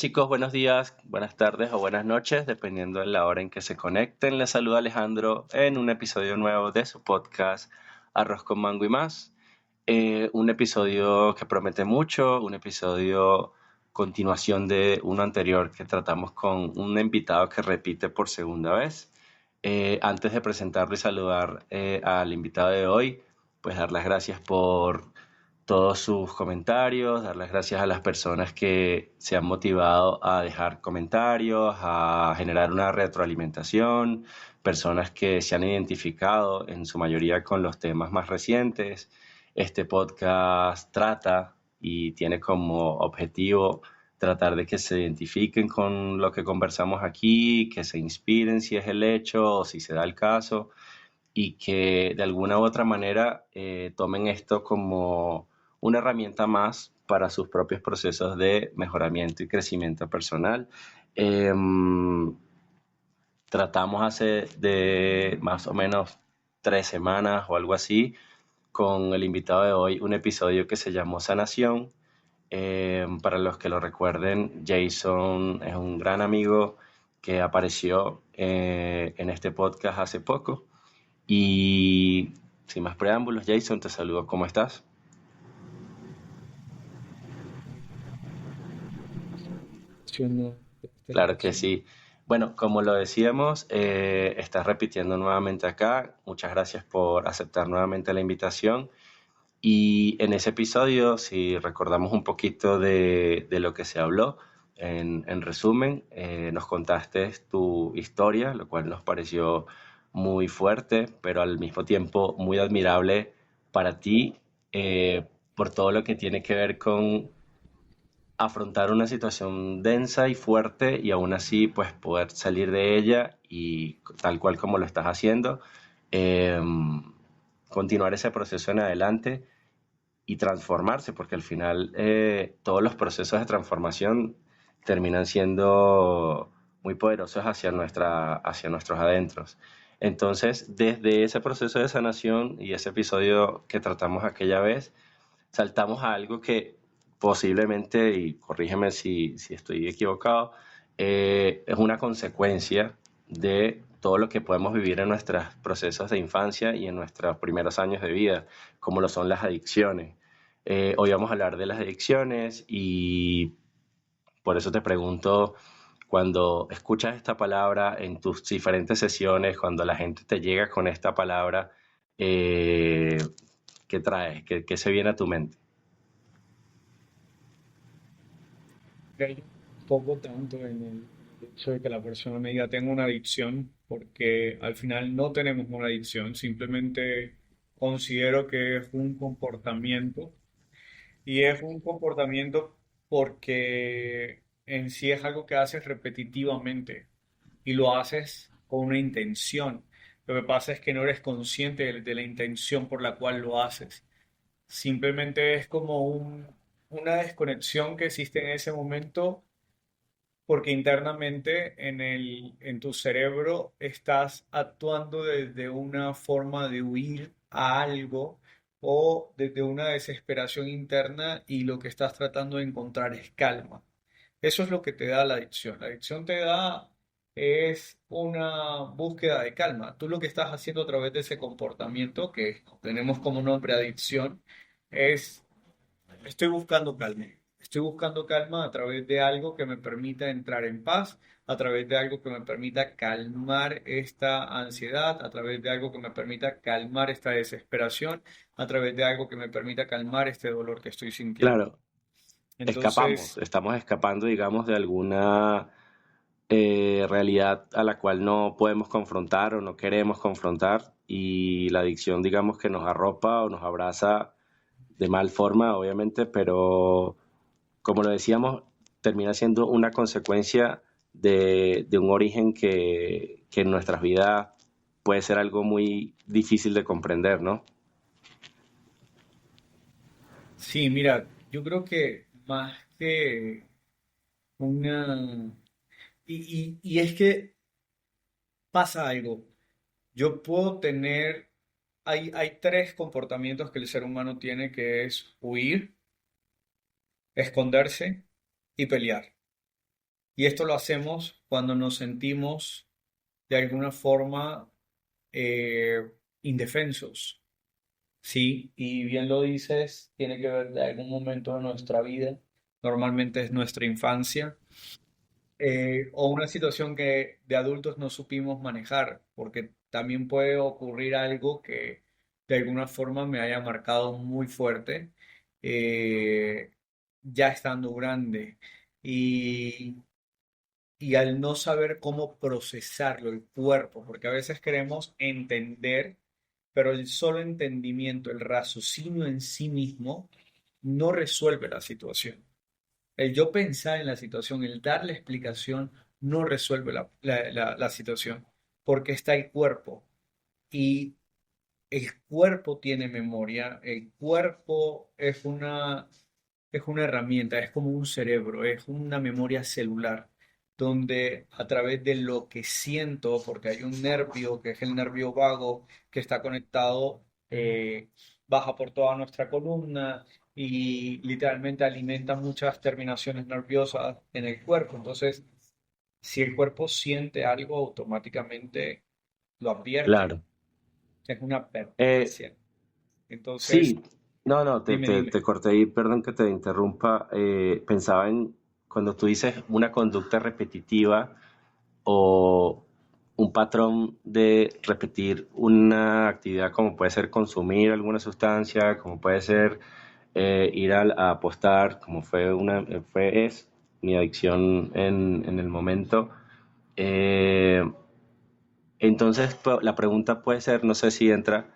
Chicos, buenos días, buenas tardes o buenas noches, dependiendo de la hora en que se conecten. Les saluda Alejandro en un episodio nuevo de su podcast Arroz con Mango y más. Un episodio que promete mucho, un episodio continuación de uno anterior que tratamos con un invitado que repite por segunda vez. Antes de presentarlo y saludar al invitado de hoy, pues dar las gracias por todos sus comentarios, dar las gracias a las personas que se han motivado a dejar comentarios, a generar una retroalimentación, personas que se han identificado en su mayoría con los temas más recientes. Este podcast trata y tiene como objetivo tratar de que se identifiquen con lo que conversamos aquí, que se inspiren si es el hecho o si se da el caso y que de alguna u otra manera tomen esto como una herramienta más para sus propios procesos de mejoramiento y crecimiento personal. Em, Tratamos hace de más o menos 3 semanas o algo así con el invitado de hoy un episodio que se llamó Sanación. Para los que lo recuerden, Jason es un gran amigo que apareció en este podcast hace poco y sin más preámbulos, Jason, te saludo. ¿Cómo estás? Haciendo esta Claro que invitación. sí. Bueno, como lo decíamos, estás repitiendo nuevamente acá. Muchas gracias por aceptar nuevamente la invitación. Y en ese episodio, si recordamos un poquito de lo que se habló, en resumen, nos contaste tu historia, lo cual nos pareció muy fuerte, pero al mismo tiempo muy admirable para ti, por todo lo que tiene que ver con afrontar una situación densa y fuerte y aún así pues poder salir de ella y tal cual como lo estás haciendo, eh, continuar ese proceso en adelante y transformarse, porque al final todos los procesos de transformación terminan siendo muy poderosos hacia nuestros adentros. Entonces, desde ese proceso de sanación y ese episodio que tratamos aquella vez, saltamos a algo que posiblemente, y corrígeme si estoy equivocado, es una consecuencia de todo lo que podemos vivir en nuestros procesos de infancia y en nuestros primeros años de vida, como lo son las adicciones. Hoy vamos a hablar de las adicciones y por eso te pregunto, cuando escuchas esta palabra en tus diferentes sesiones, cuando la gente te llega con esta palabra, eh, ¿qué traes? ¿Qué se viene a tu mente? Creo poco tanto en el hecho de que la persona me diga tengo una adicción, porque al final no tenemos una adicción, simplemente considero que es un comportamiento y es un comportamiento porque en sí es algo que haces repetitivamente y lo haces con una intención. Lo que pasa es que no eres consciente de la intención por la cual lo haces. Simplemente es como una desconexión que existe en ese momento porque internamente en tu cerebro estás actuando desde una forma de huir a algo o desde una desesperación interna y lo que estás tratando de encontrar es calma. Eso es lo que te da la adicción. La adicción te da es una búsqueda de calma. Tú lo que estás haciendo a través de ese comportamiento que tenemos como nombre adicción es estoy buscando calma. Estoy buscando calma a través de algo que me permita entrar en paz, a través de algo que me permita calmar esta ansiedad, a través de algo que me permita calmar esta desesperación, a través de algo que me permita calmar este dolor que estoy sintiendo. Claro, escapamos, Entonces, estamos escapando, digamos, de alguna realidad a la cual no podemos confrontar o no queremos confrontar y la adicción, digamos, que nos arropa o nos abraza de mal forma, obviamente, pero como lo decíamos, termina siendo una consecuencia de un origen que en nuestras vidas puede ser algo muy difícil de comprender, ¿no? sí, mira, yo creo que más que una... y es que pasa algo. Yo puedo tener, hay tres comportamientos que el ser humano tiene, que es huir, esconderse y pelear. Y esto lo hacemos cuando nos sentimos de alguna forma eh, indefensos, ¿sí? Y bien lo dices, tiene que ver de algún momento de nuestra vida, normalmente es nuestra infancia, o una situación que de adultos no supimos manejar, porque también puede ocurrir algo que de alguna forma me haya marcado muy fuerte, eh, ya estando grande. Y y al no saber cómo procesarlo el cuerpo, porque a veces queremos entender, pero el solo entendimiento, el raciocinio en sí mismo, no resuelve la situación. El yo pensar en la situación, el darle explicación, no resuelve la situación, porque está el cuerpo. Y el cuerpo tiene memoria, el cuerpo es una herramienta, es como un cerebro, es una memoria celular, donde a través de lo que siento, porque hay un nervio, que es el nervio vago, que está conectado, baja por toda nuestra columna y literalmente alimenta muchas terminaciones nerviosas en el cuerpo. Entonces, si el cuerpo siente algo, automáticamente lo advierte, Claro. es una Eh, advertencia. Entonces, sí, no, no, dime, te dime. corté ahí, perdón que te interrumpa. Pensaba en cuando tú dices una conducta repetitiva o un patrón de repetir una actividad como puede ser consumir alguna sustancia, como puede ser ir a apostar, como es mi adicción en el momento. Eh, entonces, la pregunta puede ser, no sé si entra,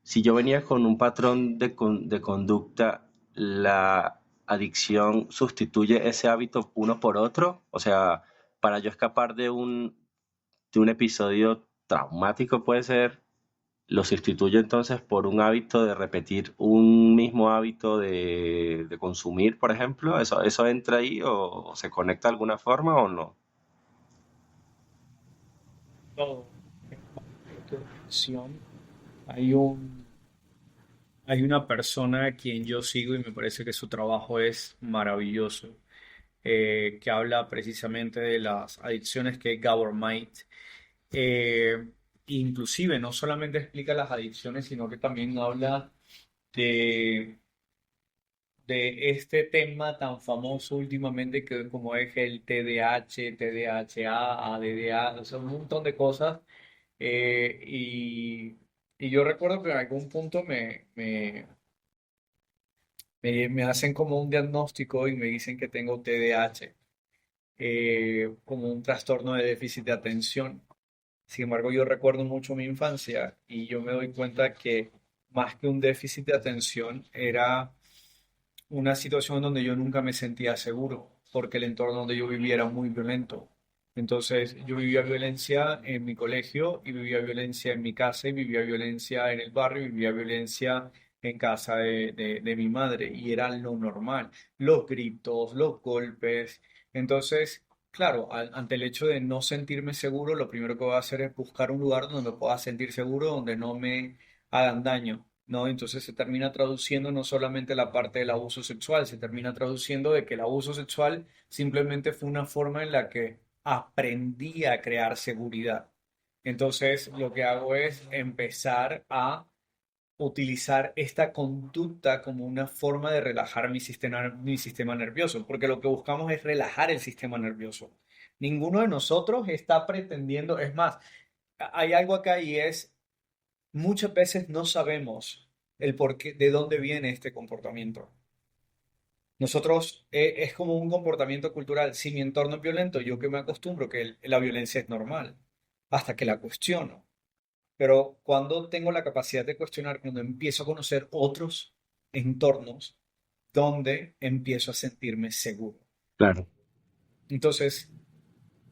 si yo venía con un patrón de conducta, ¿la adicción sustituye ese hábito uno por otro? O sea, para yo escapar de un episodio traumático puede ser, lo sustituyo entonces por un hábito de repetir un mismo hábito de consumir, por ejemplo. ¿Eso entra ahí o se conecta de alguna forma o no? Todo. Tu reflexión. Hay un, hay una persona a quien yo sigo y me parece que su trabajo es maravilloso, que habla precisamente de las adicciones, que es Gabor Mate. Eh, Inclusive no solamente explica las adicciones, sino que también habla de, de este tema tan famoso últimamente que como es el TDAH, TDAH, ADDA, o sea, un montón de cosas. Y yo recuerdo que en algún punto me hacen como un diagnóstico y me dicen que tengo TDAH, como un trastorno de déficit de atención. Sin embargo, yo recuerdo mucho mi infancia y yo me doy cuenta que más que un déficit de atención era una situación donde yo nunca me sentía seguro, porque el entorno donde yo vivía era muy violento. Entonces, yo vivía violencia en mi colegio y vivía violencia en mi casa y vivía violencia en el barrio y vivía violencia en casa de mi madre y era lo normal, los gritos, los golpes. Entonces, claro, ante el hecho de no sentirme seguro, lo primero que voy a hacer es buscar un lugar donde me pueda sentir seguro, donde no me hagan daño. ¿No? Entonces se termina traduciendo no solamente la parte del abuso sexual, se termina traduciendo de que el abuso sexual simplemente fue una forma en la que aprendí a crear seguridad. Entonces lo que hago es empezar a utilizar esta conducta como una forma de relajar mi sistema nervioso, porque lo que buscamos es relajar el sistema nervioso. Ninguno de nosotros está pretendiendo, es más, hay algo acá y es muchas veces no sabemos el por qué, de dónde viene este comportamiento. Nosotros, es como un comportamiento cultural. Si mi entorno es violento, yo que me acostumbro que la violencia es normal, hasta que la cuestiono. Pero cuando tengo la capacidad de cuestionar, cuando empiezo a conocer otros entornos donde empiezo a sentirme seguro. Claro, Entonces,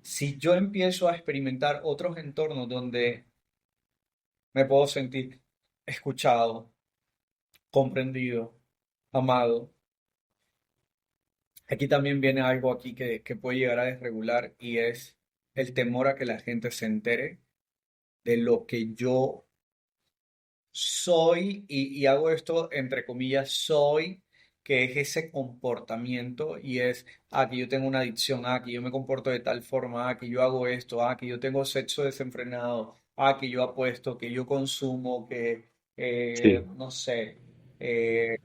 si yo empiezo a experimentar otros entornos donde me puedo sentir escuchado, comprendido, amado. Aquí también viene algo aquí que puede llegar a desregular y es el temor a que la gente se entere de lo que yo soy y hago esto entre comillas, soy que es ese comportamiento y es, que yo tengo una adicción, que yo me comporto de tal forma, que yo hago esto, que yo tengo sexo desenfrenado, que yo apuesto, que yo consumo, que, Sí, no sé, eh,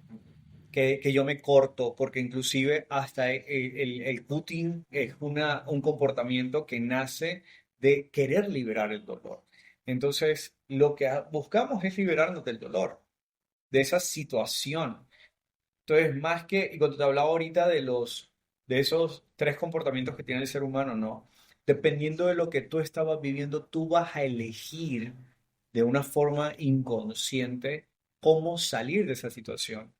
que yo me corto, porque inclusive hasta el cutting es un comportamiento que nace de querer liberar el dolor. Entonces, lo que buscamos es liberarnos del dolor, de esa situación. Entonces, más que, y cuando te hablaba ahorita de esos tres comportamientos que tiene el ser humano, ¿no? Dependiendo de lo que tú estabas viviendo, tú vas a elegir de una forma inconsciente cómo salir de esa situación.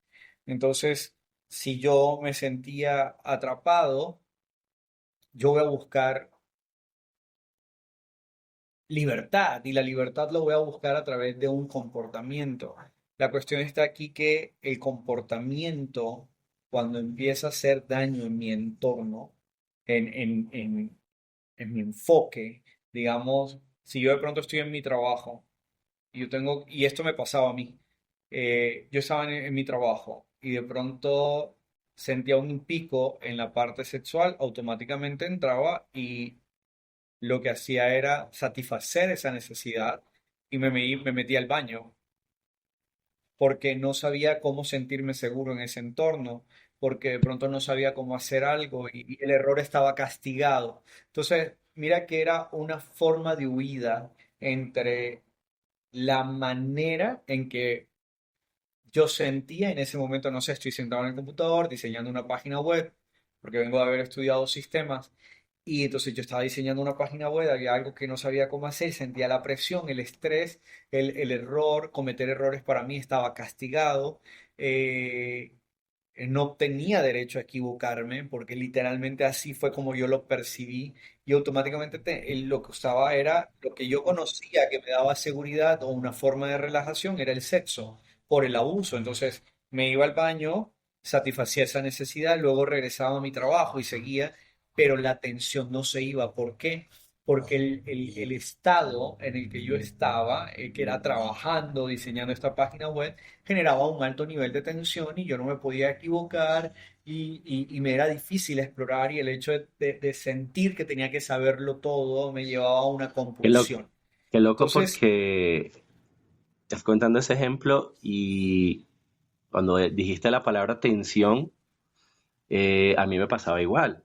Entonces, si yo me sentía atrapado, yo voy a buscar libertad y la libertad lo voy a buscar a través de un comportamiento. La cuestión está aquí que el comportamiento, cuando empieza a hacer daño en mi entorno, en, en, en, en mi enfoque, digamos, si yo de pronto estoy en mi trabajo y yo tengo, y esto me pasaba a mí, yo estaba en mi trabajo y de pronto sentía un pico en la parte sexual, automáticamente entraba y lo que hacía era satisfacer esa necesidad y me metía al baño porque no sabía cómo sentirme seguro en ese entorno, porque de pronto no sabía cómo hacer algo y el error estaba castigado. Entonces, mira que era una forma de huida entre la manera en que yo sentía en ese momento, no sé, estoy sentado en el computador diseñando una página web, porque vengo de haber estudiado sistemas, y entonces yo estaba diseñando una página web, había algo que no sabía cómo hacer, sentía la presión, el estrés, el error, cometer errores para mí estaba castigado, eh, no tenía derecho a equivocarme, porque literalmente así fue como yo lo percibí, y automáticamente lo que usaba era lo que yo conocía que me daba seguridad o una forma de relajación, era el sexo, por el abuso. Entonces me iba al baño, satisfacía esa necesidad, luego regresaba a mi trabajo y seguía, pero la atención no se iba. ¿Por qué? Porque el estado en el que yo estaba, que era trabajando, diseñando esta página web, generaba un alto nivel de tensión y yo no me podía equivocar y me era difícil explorar y el hecho de sentir que tenía que saberlo todo me llevaba a una qué, compulsión. qué loco Entonces, porque estás contando ese ejemplo y cuando dijiste la palabra tensión, a mí me pasaba igual.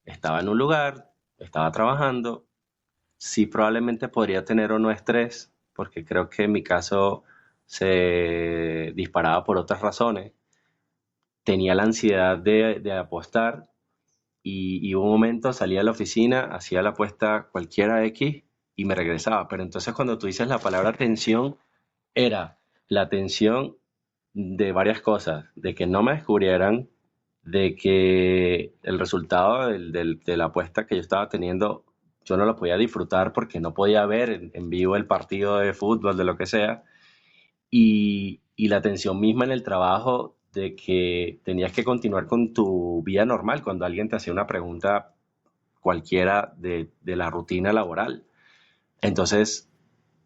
Estaba en un lugar, estaba trabajando, sí probablemente podría tener o no estrés, porque creo que en mi caso se disparaba por otras razones. Tenía la ansiedad de apostar y hubo un momento, salía a la oficina, hacía la apuesta cualquiera X y me regresaba. Pero entonces cuando tú dices la palabra tensión, era la tensión de varias cosas, de que no me descubrieran, de que el resultado de la apuesta que yo estaba teniendo, yo no lo podía disfrutar porque no podía ver en vivo el partido de fútbol, de lo que sea, y la tensión misma en el trabajo de que tenías que continuar con tu vida normal cuando alguien te hacía una pregunta cualquiera de la rutina laboral. Entonces,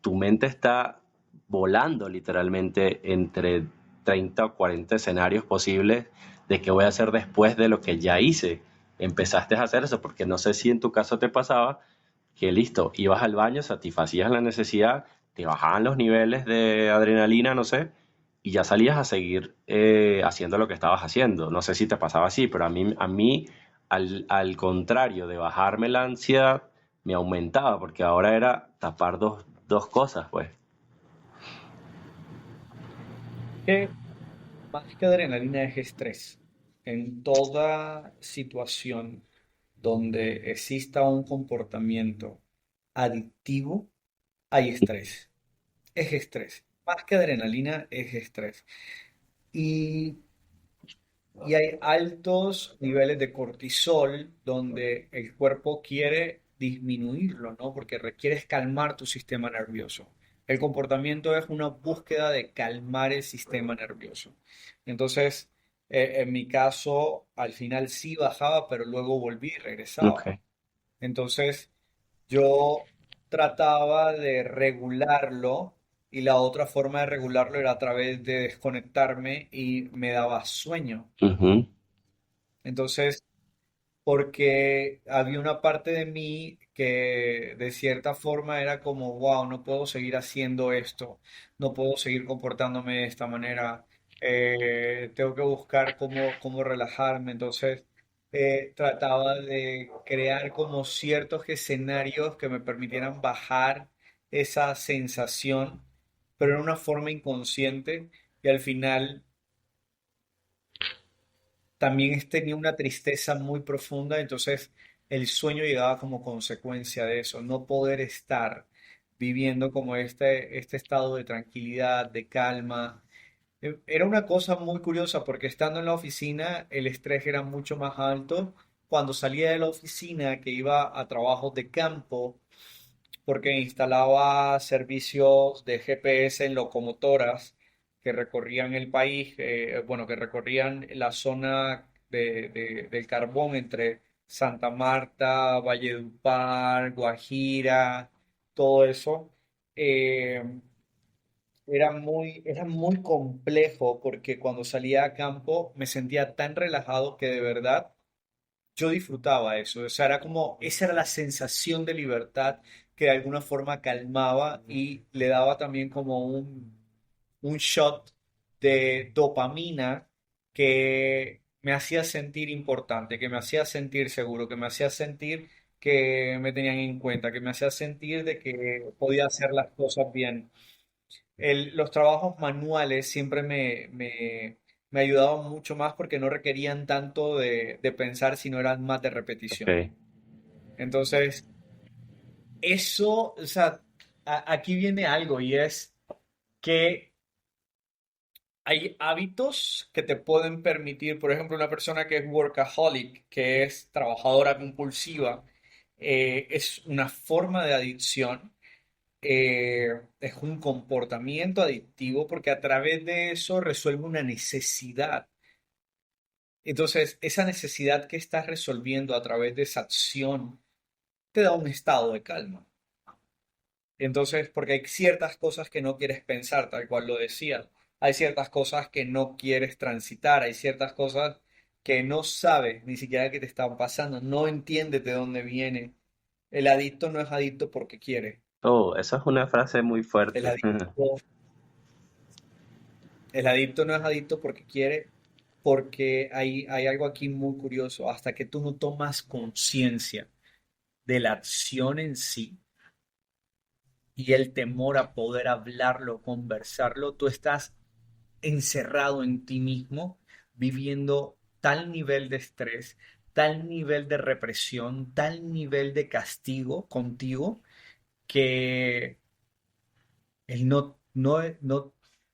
tu mente está volando literalmente entre 30 o 40 escenarios posibles de qué voy a hacer después de lo que ya hice. Empezaste a hacer eso, porque no sé si en tu caso te pasaba que listo, ibas al baño, satisfacías la necesidad, te bajaban los niveles de adrenalina, no sé, y ya salías a seguir haciendo lo que estabas haciendo. No sé si te pasaba así, pero a mí al contrario de bajarme la ansiedad, me aumentaba, porque ahora era tapar dos cosas, pues. que más que adrenalina es estrés. En toda situación donde exista un comportamiento adictivo, hay estrés. Es estrés. Más que adrenalina, es estrés. Y y hay altos niveles de cortisol donde el cuerpo quiere disminuirlo, ¿no? Porque requieres calmar tu sistema nervioso. El comportamiento es una búsqueda de calmar el sistema nervioso. Entonces, en mi caso, al final sí bajaba, pero luego volví y Ok. regresaba. Entonces, yo trataba de regularlo y la otra forma de regularlo era a través de desconectarme y me daba sueño. Ujú. Entonces, porque había una parte de mí que de cierta forma era como, wow, no puedo seguir haciendo esto, no puedo seguir comportándome de esta manera, tengo que buscar cómo relajarme. Entonces, trataba de crear como ciertos escenarios que me permitieran bajar esa sensación, pero en una forma inconsciente y al final también tenía una tristeza muy profunda, entonces el sueño llegaba como consecuencia de eso, no poder estar viviendo como este estado de tranquilidad, de calma. Era una cosa muy curiosa porque estando en la oficina el estrés era mucho más alto. Cuando salía de la oficina, que iba a trabajos de campo, porque instalaba servicios de GPS en locomotoras que recorrían el país, bueno, que recorrían la zona del carbón entre Santa Marta, Valledupar, Guajira, todo eso. Eh, era muy complejo porque cuando salía a campo me sentía tan relajado que de verdad yo disfrutaba eso, o sea, era como, esa era la sensación de libertad que de alguna forma calmaba y le daba también como un shot de dopamina que me hacía sentir importante, que me hacía sentir seguro, que me hacía sentir que me tenían en cuenta, que me hacía sentir de que podía hacer las cosas bien. Los trabajos manuales siempre me ayudaban mucho más porque no requerían tanto de pensar, sino eran más de repetición. Ok. Entonces, eso, o sea, aquí viene algo y es que hay hábitos que te pueden permitir, por ejemplo, una persona que es workaholic, que es trabajadora compulsiva, es una forma de adicción, es un comportamiento adictivo porque a través de eso resuelve una necesidad. Entonces, esa necesidad que estás resolviendo a través de esa acción te da un estado de calma. Entonces, porque hay ciertas cosas que no quieres pensar, tal cual lo decía. Hay ciertas cosas que no quieres transitar, hay ciertas cosas que no sabes ni siquiera que te están pasando, no entiendes de dónde viene. El adicto no es adicto porque quiere. Oh, esa es una frase muy El fuerte. adicto El adicto no es adicto porque quiere, porque hay algo aquí muy curioso. Hasta que tú no tomas conciencia de la acción en sí y el temor a poder hablarlo, conversarlo, tú estás encerrado en ti mismo, viviendo tal nivel de estrés, tal nivel de represión, tal nivel de castigo contigo que el no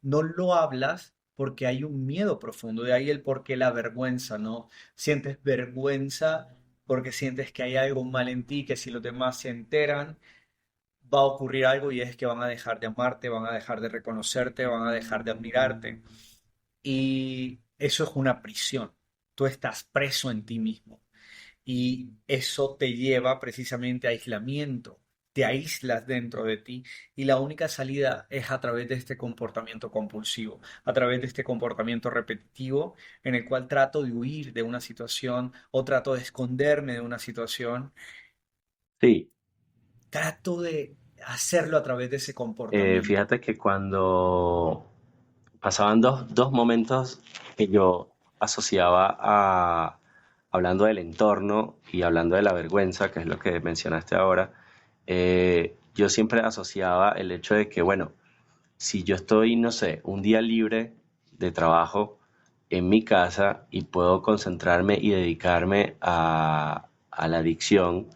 lo hablas porque hay un miedo profundo, de ahí el por qué la vergüenza, ¿no? Sientes vergüenza porque sientes que hay algo mal en ti, que si los demás se enteran, va a ocurrir algo y es que van a dejar de amarte, van a dejar de reconocerte, van a dejar de admirarte. Y eso es una prisión. Tú estás preso en ti mismo y eso te lleva precisamente a aislamiento. Te aíslas dentro de ti y la única salida es a través de este comportamiento compulsivo, a través de este comportamiento repetitivo en el cual trato de huir de una situación o trato de esconderme de una situación, Sí, trato de hacerlo a través de ese comportamiento. fíjate que cuando pasaban dos momentos que yo asociaba a, hablando del entorno y hablando de la vergüenza, que es lo que mencionaste ahora, yo siempre asociaba el hecho de que, bueno, si yo estoy, no sé, un día libre de trabajo en mi casa y puedo concentrarme y dedicarme a la adicción,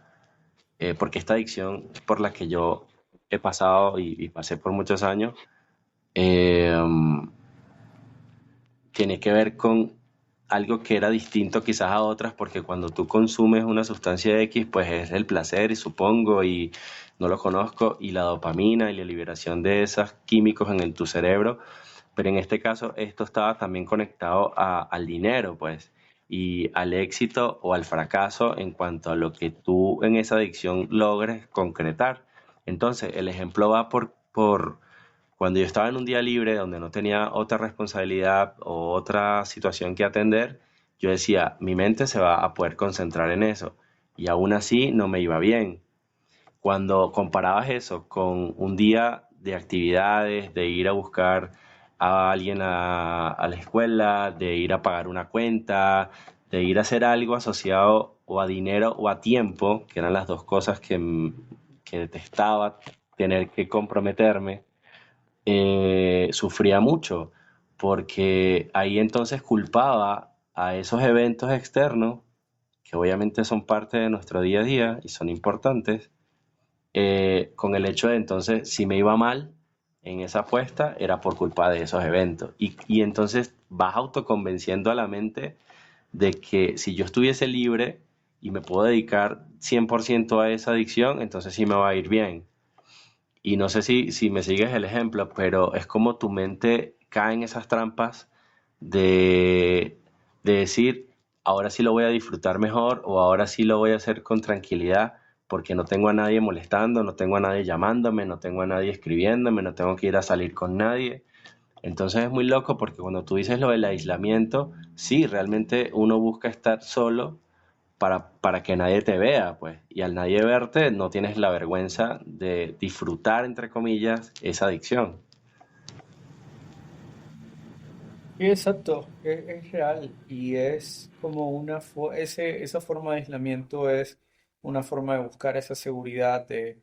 porque esta adicción por la que yo he pasado y pasé por muchos años, eh, tiene que ver con algo que era distinto quizás a otras, porque cuando tú consumes una sustancia X, pues es el placer, y supongo, y no lo conozco, y la dopamina y la liberación de esos químicos en tu cerebro, pero en este caso esto estaba también conectado al dinero, pues, y al éxito o al fracaso en cuanto a lo que tú en esa adicción logres concretar. Entonces, el ejemplo va Cuando yo estaba en un día libre donde no tenía otra responsabilidad o otra situación que atender, yo decía, mi mente se va a poder concentrar en eso. Y aún así no me iba bien. Cuando comparabas eso con un día de actividades, de ir a buscar a alguien a la escuela, de ir a pagar una cuenta, de ir a hacer algo asociado o a dinero o a tiempo, que eran las dos cosas que detestaba tener que comprometerme, sufría mucho, porque ahí entonces culpaba a esos eventos externos, que obviamente son parte de nuestro día a día y son importantes, con el hecho de entonces, si me iba mal en esa apuesta, era por culpa de esos eventos. Y entonces vas autoconvenciendo a la mente de que si yo estuviese libre y me puedo dedicar 100% a esa adicción, entonces sí me va a ir bien. Y no sé si me sigues el ejemplo, pero es como tu mente cae en esas trampas de, de decir, ahora sí lo voy a disfrutar mejor o ahora sí lo voy a hacer con tranquilidad porque no tengo a nadie molestando, no tengo a nadie llamándome, no tengo a nadie escribiéndome, no tengo que ir a salir con nadie. Entonces es muy loco porque cuando tú dices lo del aislamiento, sí, realmente uno busca estar solo para que nadie te vea, pues. Y al nadie verte, no tienes la vergüenza de disfrutar, entre comillas, esa adicción. Sí, exacto, es real y es como esa forma de aislamiento es una forma de buscar esa seguridad de,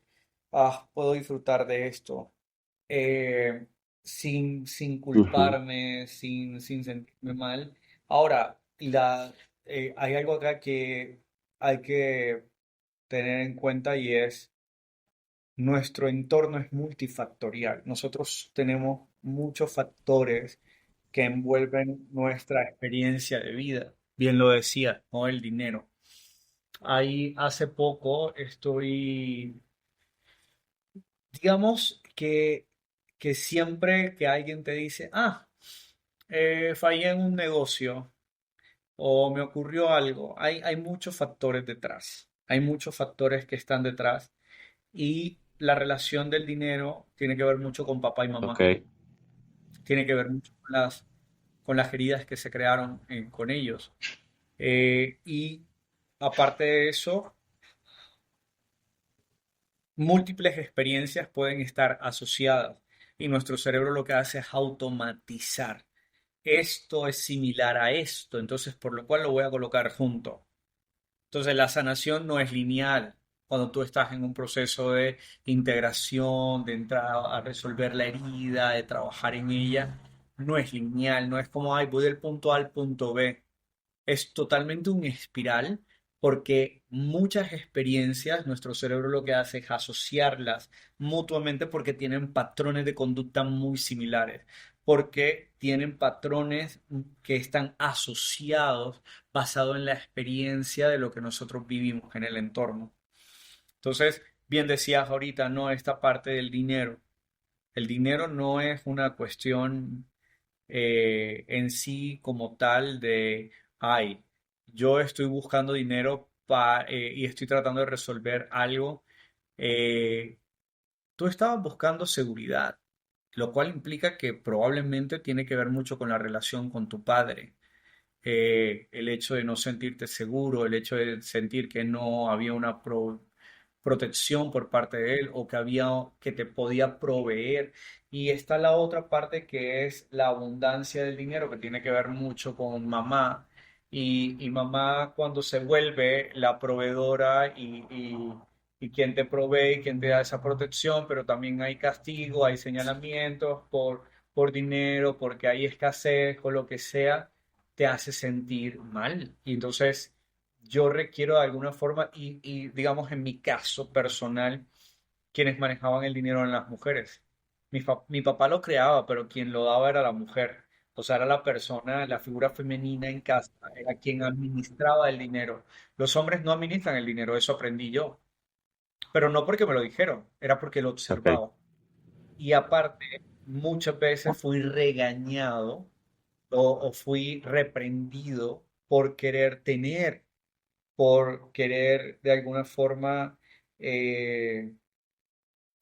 puedo disfrutar de esto eh, sin Ujú. culparme, sin sentirme mal. Ahora, hay algo acá que hay que tener en cuenta y es nuestro entorno es multifactorial. Nosotros tenemos muchos factores que envuelven nuestra experiencia de vida. Bien lo decía, ¿no? El dinero. Ahí hace poco digamos que siempre que alguien te dice, fallé en un negocio o me ocurrió algo, hay muchos factores detrás. Hay muchos factores que están detrás y la relación del dinero tiene que ver mucho con papá y Ok, mamá. Tiene que ver mucho con las heridas que se crearon con ellos. Y aparte de eso, múltiples experiencias pueden estar asociadas y nuestro cerebro lo que hace es automatizar. Esto es similar a esto, entonces por lo cual lo voy a colocar junto. Entonces la sanación no es lineal. Cuando tú estás en un proceso de integración, de entrar a resolver la herida, de trabajar en ella, no es lineal, no es como, ay, voy del punto A al punto B. Es totalmente un espiral porque muchas experiencias, nuestro cerebro lo que hace es asociarlas mutuamente porque tienen patrones de conducta muy similares, porque tienen patrones que están asociados basado en la experiencia de lo que nosotros vivimos en el entorno. Entonces, bien decías ahorita, no, esta parte del dinero. El dinero no es una cuestión en sí como tal de, ay, yo estoy buscando dinero y estoy tratando de resolver algo. eh, Tú estabas buscando seguridad, lo cual implica que probablemente tiene que ver mucho con la relación con tu padre. El hecho de no sentirte seguro, el hecho de sentir que no había una protección por parte de él o que te podía proveer. Y está la otra parte que es la abundancia del dinero, que tiene que ver mucho con mamá. Y mamá cuando se vuelve la proveedora y quien te provee, quien te da esa protección, pero también hay castigo, hay señalamientos por dinero, porque hay escasez o lo que sea te hace sentir mal. Y entonces yo requiero de alguna forma, digamos en mi caso personal, quienes manejaban el dinero eran las mujeres. Mi papá lo creaba, pero quien lo daba era la mujer. O sea, era la persona, la figura femenina en casa, era quien administraba el dinero. Los hombres no administran el dinero, eso aprendí yo. Pero no porque me lo dijeron, era porque lo ok. observaba. Y aparte, muchas veces fui regañado o fui reprendido por querer tener, por querer de alguna forma eh,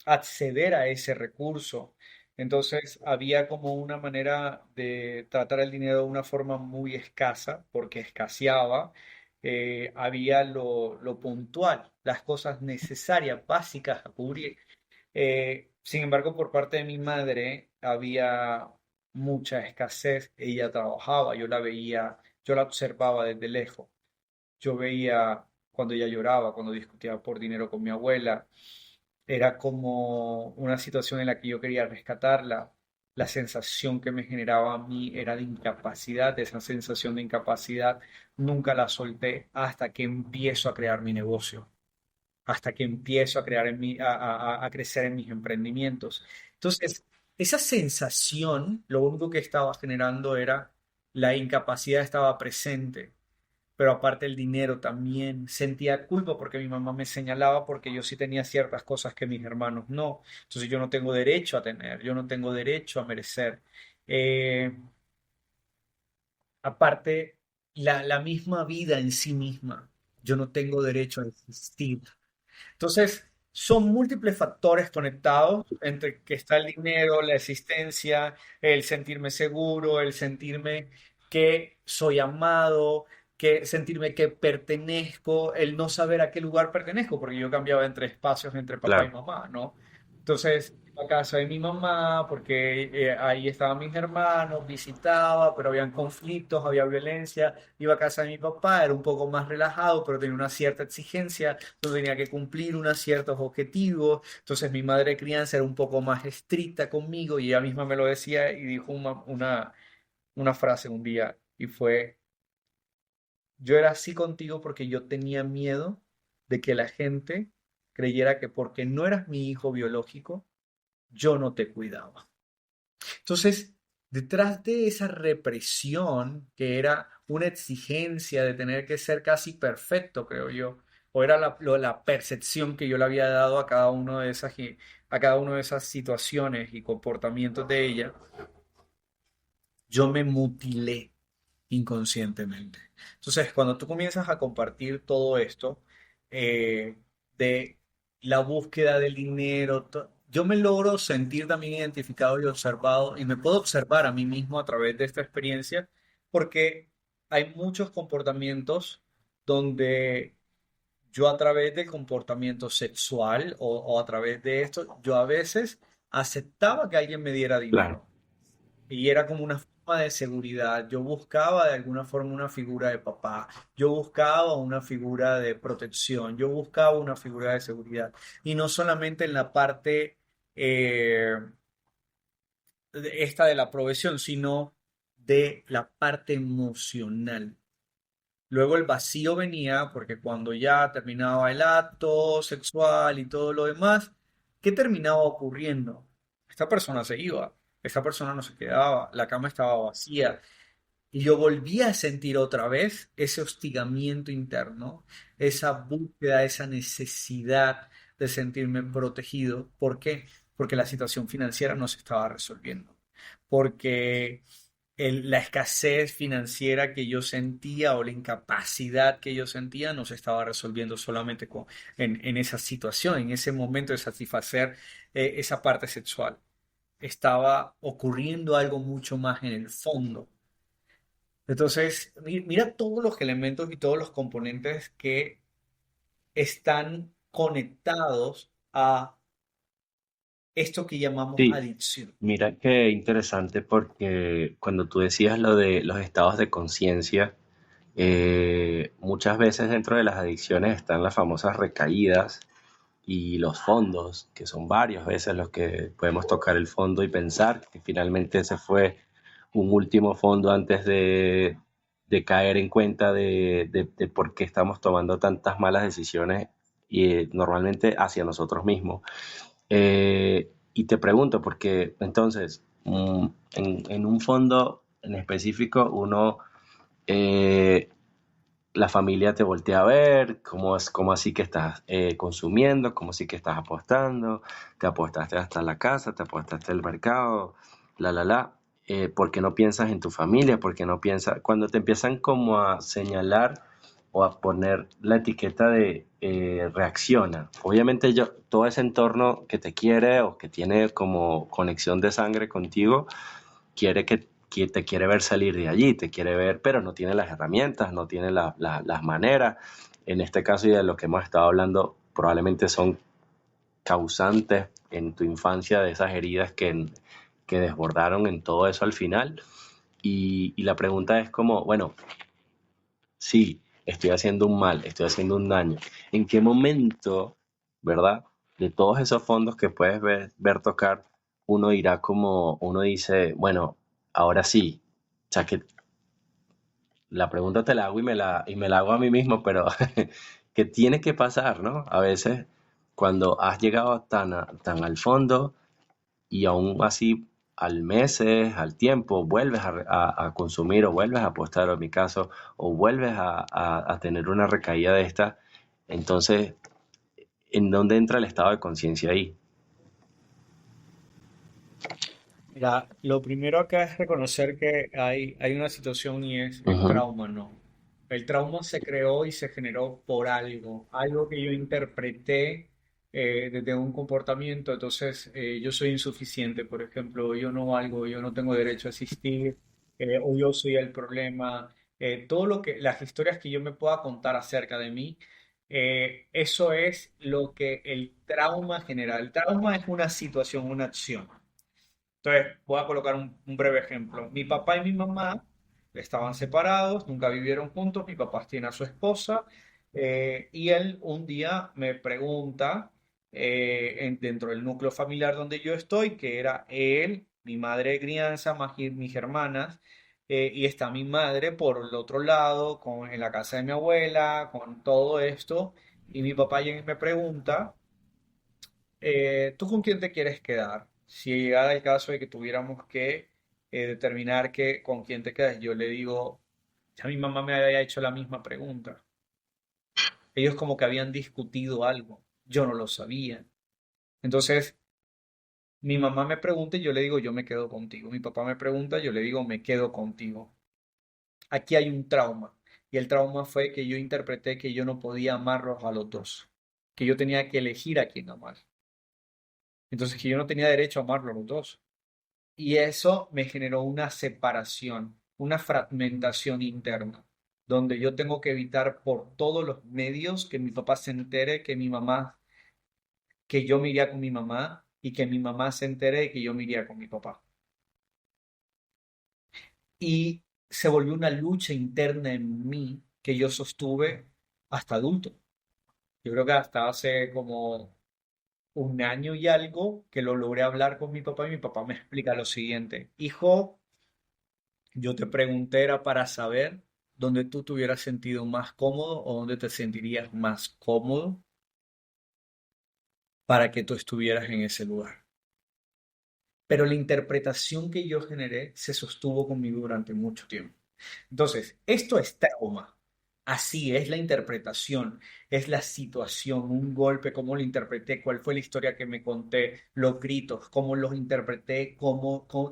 acceder a ese recurso. Entonces había como una manera de tratar el dinero de una forma muy escasa, porque escaseaba. Había lo puntual, las cosas necesarias, básicas a cubrir. Sin embargo, por parte de mi madre había mucha escasez. Ella trabajaba, yo la veía, yo la observaba desde lejos. Yo veía cuando ella lloraba, cuando discutía por dinero con mi abuela. Era como una situación en la que yo quería rescatarla. La sensación que me generaba a mí era de incapacidad. Esa sensación de incapacidad nunca la solté hasta que empiezo a crear mi negocio, hasta que empiezo a crear a crecer en mis emprendimientos. Entonces, esa sensación, lo único que estaba generando era la incapacidad estaba presente, pero aparte el dinero también. Sentía culpa porque mi mamá me señalaba porque yo sí tenía ciertas cosas que mis hermanos no. Entonces yo no tengo derecho a tener, yo no tengo derecho a merecer. Eh, Aparte, la misma vida en sí misma, yo no tengo derecho a existir. Entonces, son múltiples factores conectados entre que está el dinero, la existencia, el sentirme seguro, el sentirme que soy amado, que sentirme que pertenezco, el no saber a qué lugar pertenezco, porque yo cambiaba entre espacios entre papá y Claro. mamá, ¿no? Entonces, iba a casa de mi mamá, porque ahí estaban mis hermanos, visitaba, pero habían conflictos, había violencia. Iba a casa de mi papá, era un poco más relajado, pero tenía una cierta exigencia, donde tenía que cumplir unos ciertos objetivos. Entonces, mi madre de crianza era un poco más estricta conmigo y ella misma me lo decía y dijo una frase un día y fue, yo era así contigo porque yo tenía miedo de que la gente creyera que porque no eras mi hijo biológico, yo no te cuidaba. Entonces, detrás de esa represión, que era una exigencia de tener que ser casi perfecto, creo yo, o era la percepción que yo le había dado a cada uno de a cada una de esas situaciones y comportamientos de ella, yo me mutilé inconscientemente. Entonces, cuando tú comienzas a compartir todo esto eh, de la búsqueda del dinero, yo me logro sentir también identificado y observado y me puedo observar a mí mismo a través de esta experiencia porque hay muchos comportamientos donde yo a través del comportamiento sexual o a través de esto, yo a veces aceptaba que alguien me diera Claro. dinero. Y era como una forma de seguridad. Yo buscaba de alguna forma una figura de papá. Yo buscaba una figura de protección. Yo buscaba una figura de seguridad. Y no solamente en la parte eh, esta de la provisión, sino de la parte emocional. Luego el vacío venía porque cuando ya terminaba el acto sexual y todo lo demás, ¿qué terminaba ocurriendo? Esta persona se iba, esta persona no se quedaba, la cama estaba vacía y yo volvía a sentir otra vez ese hostigamiento interno, esa búsqueda, esa necesidad de sentirme protegido. ¿Por qué? Porque la situación financiera no se estaba resolviendo, porque la escasez financiera que yo sentía o la incapacidad que yo sentía no se estaba resolviendo solamente en esa situación, en ese momento de satisfacer esa parte sexual. Estaba ocurriendo algo mucho más en el fondo. Entonces, mira todos los elementos y todos los componentes que están conectados a esto que llamamos Sí, adicción. mira qué interesante porque cuando tú decías lo de los estados de conciencia, muchas veces dentro de las adicciones están las famosas recaídas y los fondos, que son varias veces los que podemos tocar el fondo y pensar que finalmente ese fue un último fondo antes de caer en cuenta de por qué estamos tomando tantas malas decisiones y normalmente hacia nosotros mismos. Y te pregunto, porque entonces, en un fondo en específico, uno, eh, la familia te voltea a ver, cómo así que estás consumiendo, cómo así que estás apostando, te apostaste hasta la casa, te apostaste el mercado, la. ¿Por qué no piensas en tu familia? ¿Por qué no piensas? Cuando te empiezan como a señalar o a poner la etiqueta de reacciona. Obviamente yo, todo ese entorno que te quiere o que tiene como conexión de sangre contigo, que te quiere ver salir de allí, te quiere ver, pero no tiene las herramientas, no tiene las maneras. En este caso y de lo que hemos estado hablando, probablemente son causantes en tu infancia de esas heridas que desbordaron en todo eso al final. Y la pregunta es como, bueno, sí, estoy haciendo un mal, estoy haciendo un daño. ¿En qué momento, verdad? De todos esos fondos que puedes ver tocar, uno irá como, uno dice, bueno, ahora sí. O sea, que la pregunta te la hago y me la hago a mí mismo, pero que tiene que pasar, ¿no? A veces, cuando has llegado tan al fondo, y aún así al meses, al tiempo, vuelves a consumir o vuelves a apostar, o en mi caso, o vuelves a tener una recaída de esta, entonces, ¿en dónde entra el estado de conciencia ahí? Mira, lo primero acá es reconocer que hay una situación y es el Ujú. trauma, ¿no? El trauma se creó y se generó por algo, algo que yo interpreté desde un comportamiento. Entonces, yo soy insuficiente, por ejemplo, yo no valgo, yo no tengo derecho a existir, o yo soy el problema. Todo lo que, las historias que yo me pueda contar acerca de mí, eso es lo que el trauma genera. El trauma es una situación, una acción. Entonces, voy a colocar un breve ejemplo. Mi papá y mi mamá estaban separados, nunca vivieron juntos. Mi papá tiene a su esposa y él un día me pregunta, dentro del núcleo familiar donde yo estoy, que era él, mi madre de crianza, más mis hermanas, y está mi madre por el otro lado, en la casa de mi abuela, con todo esto. Y mi papá llega y me pregunta, ¿tú con quién te quieres quedar? Si llegara el caso de que tuviéramos que determinar con quién te quedas, yo le digo, ya mi mamá me había hecho la misma pregunta. Ellos como que habían discutido algo, yo no lo sabía. Entonces, mi mamá me pregunta y yo le digo, yo me quedo contigo. Mi papá me pregunta, yo le digo, me quedo contigo. Aquí hay un trauma. Y el trauma fue que yo interpreté que yo no podía amarlos a los dos, que yo tenía que elegir a quién amar. Entonces, que yo no tenía derecho a amarlos a los dos. Y eso me generó una separación, una fragmentación interna, donde yo tengo que evitar por todos los medios que mi papá se entere que mi mamá, que yo me iría con mi mamá y que mi mamá se entere de que yo me iría con mi papá. Y se volvió una lucha interna en mí que yo sostuve hasta adulto. Yo creo que hasta hace como un año y algo que lo logré hablar con mi papá y mi papá me explica lo siguiente. Hijo, yo te pregunté era para saber dónde tú te hubieras sentido más cómodo o dónde te sentirías más cómodo para que tú estuvieras en ese lugar. Pero la interpretación que yo generé se sostuvo conmigo durante mucho tiempo. Entonces, esto es trauma. Así es la interpretación, es la situación, un golpe, cómo lo interpreté, cuál fue la historia que me conté, los gritos, cómo los interpreté,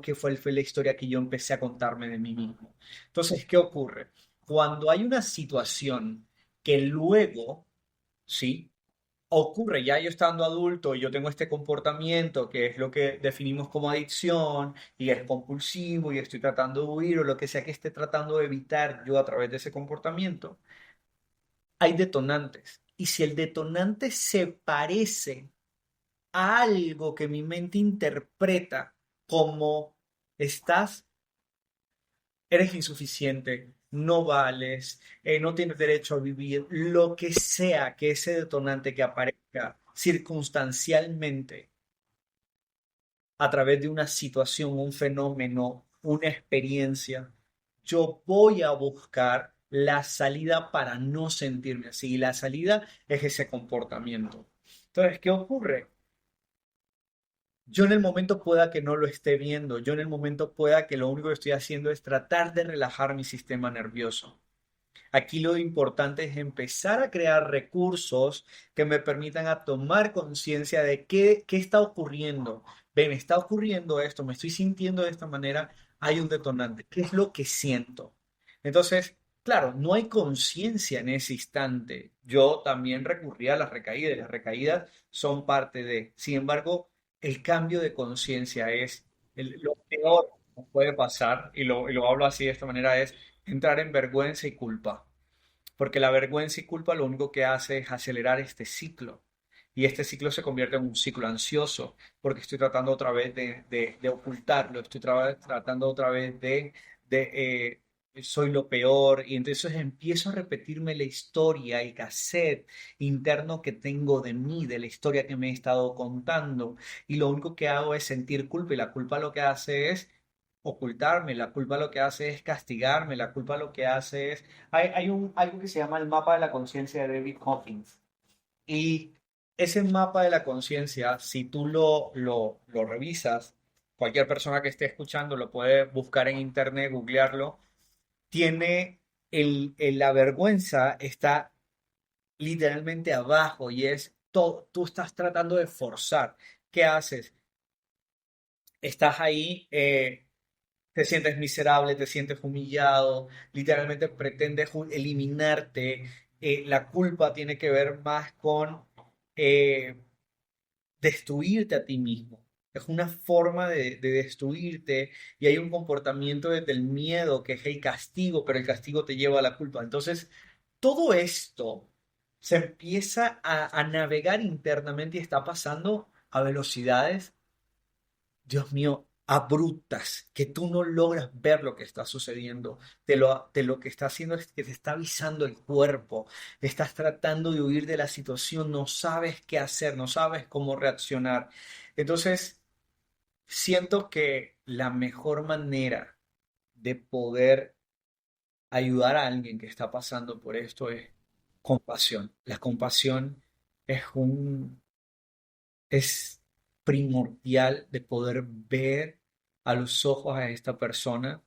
qué fue la historia que yo empecé a contarme de mí mismo. Entonces, ¿qué ocurre? Cuando hay una situación que luego, ¿sí? Ocurre ya yo estando adulto y yo tengo este comportamiento que es lo que definimos como adicción y es compulsivo y estoy tratando de huir o lo que sea que esté tratando de evitar yo a través de ese comportamiento, hay detonantes. Y si el detonante se parece a algo que mi mente interpreta como estás, eres insuficiente, no vales, no tienes derecho a vivir, lo que sea que ese detonante que aparezca circunstancialmente a través de una situación, un fenómeno, una experiencia, yo voy a buscar la salida para no sentirme así. Y la salida es ese comportamiento. Entonces, ¿qué ocurre? Yo en el momento pueda que no lo esté viendo, yo en el momento pueda que lo único que estoy haciendo es tratar de relajar mi sistema nervioso. Aquí lo importante es empezar a crear recursos que me permitan a tomar conciencia de qué está ocurriendo. Ven, está ocurriendo esto, me estoy sintiendo de esta manera, hay un detonante. ¿Qué es lo que siento? Entonces, claro, no hay conciencia en ese instante. Yo también recurría a las recaídas, y las recaídas son parte de. Sin embargo, el cambio de conciencia es lo peor que puede pasar, y lo hablo así de esta manera, es entrar en vergüenza y culpa. Porque la vergüenza y culpa lo único que hace es acelerar este ciclo. Y este ciclo se convierte en un ciclo ansioso, porque estoy tratando otra vez de ocultarlo, estoy tratando otra vez de soy lo peor, y entonces empiezo a repetirme la historia, el cassette interno que tengo de mí, de la historia que me he estado contando, y lo único que hago es sentir culpa, y la culpa lo que hace es ocultarme, la culpa lo que hace es castigarme, la culpa lo que hace es algo que se llama el mapa de la conciencia de David Hawkins. Y ese mapa de la conciencia, si tú lo revisas, cualquier persona que esté escuchando lo puede buscar en internet, googlearlo, tiene la vergüenza está literalmente abajo y es todo, tú estás tratando de forzar. ¿Qué haces? Estás ahí, te sientes miserable, te sientes humillado, literalmente pretendes eliminarte. La culpa tiene que ver más con eh, destruirte a ti mismo. Es una forma de destruirte y hay un comportamiento desde el miedo que es el castigo, pero el castigo te lleva a la culpa. Entonces, todo esto se empieza a navegar internamente y está pasando a velocidades, Dios mío, abruptas, que tú no logras ver lo que está sucediendo. De lo que está haciendo es que te está avisando el cuerpo. Estás tratando de huir de la situación, no sabes qué hacer, no sabes cómo reaccionar. Entonces, siento que la mejor manera de poder ayudar a alguien que está pasando por esto es compasión. La compasión es es primordial de poder ver a los ojos a esta persona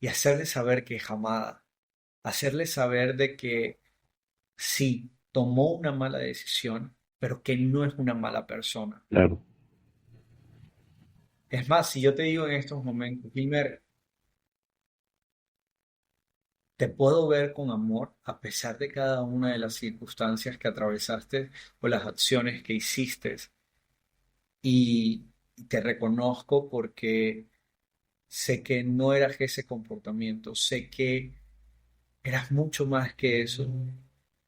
y hacerle saber que es amada, hacerle saber de que sí, tomó una mala decisión, pero que no es una mala persona. Claro. Es más, si yo te digo en estos momentos, Gilmer, te puedo ver con amor a pesar de cada una de las circunstancias que atravesaste o las acciones que hiciste, y te reconozco porque sé que no eras ese comportamiento, sé que eras mucho más que eso.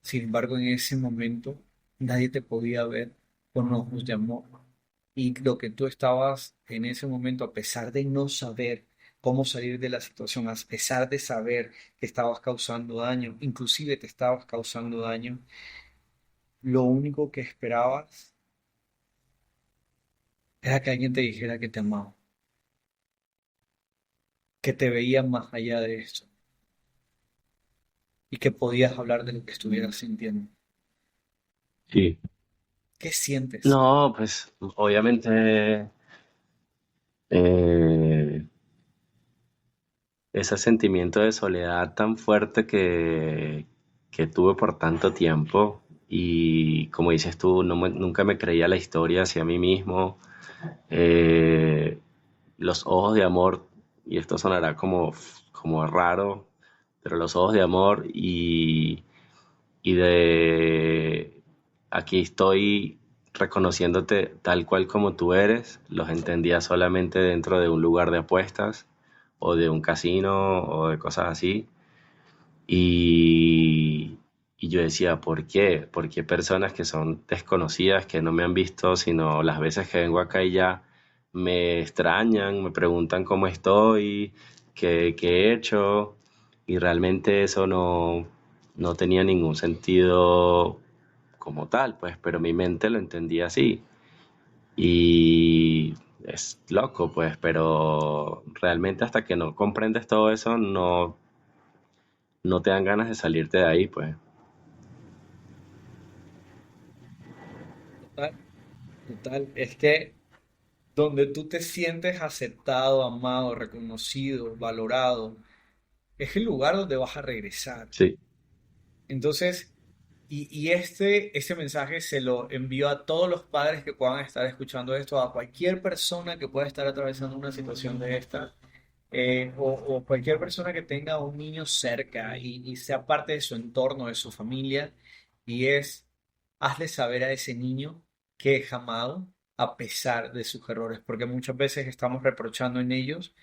Sin embargo, en ese momento nadie te podía ver con ojos de amor. Y lo que tú estabas en ese momento, a pesar de no saber cómo salir de la situación, a pesar de saber que estabas causando daño, inclusive te estabas causando daño, lo único que esperabas era que alguien te dijera que te amaba, que te veía más allá de esto y que podías hablar de lo que estuvieras sintiendo. Sí. ¿Qué sientes? No, pues obviamente eh, ese sentimiento de soledad tan fuerte que tuve por tanto tiempo y como dices tú, nunca me creía la historia hacia mí mismo. Eh, los ojos de amor, y esto sonará como raro, pero los ojos de amor y de aquí estoy reconociéndote tal cual como tú eres, los entendía solamente dentro de un lugar de apuestas o de un casino o de cosas así. Y yo decía, ¿por qué? ¿Por qué personas que son desconocidas, que no me han visto, sino las veces que vengo acá y ya me extrañan, me preguntan cómo estoy, qué he hecho? Y realmente eso no tenía ningún sentido como tal, pues, pero mi mente lo entendía así. Y es loco, pues, pero realmente hasta que no comprendes todo eso, no te dan ganas de salirte de ahí, pues. Total, total. Es que donde tú te sientes aceptado, amado, reconocido, valorado, es el lugar donde vas a regresar. Sí, Entonces, ese mensaje se lo envío a todos los padres que puedan estar escuchando esto, a cualquier persona que pueda estar atravesando una situación de esta. o cualquier persona que tenga un niño cerca y sea parte de su entorno, de su familia, y es, hazle saber a ese niño que es amado a pesar de sus errores, porque muchas veces estamos reprochando en ellos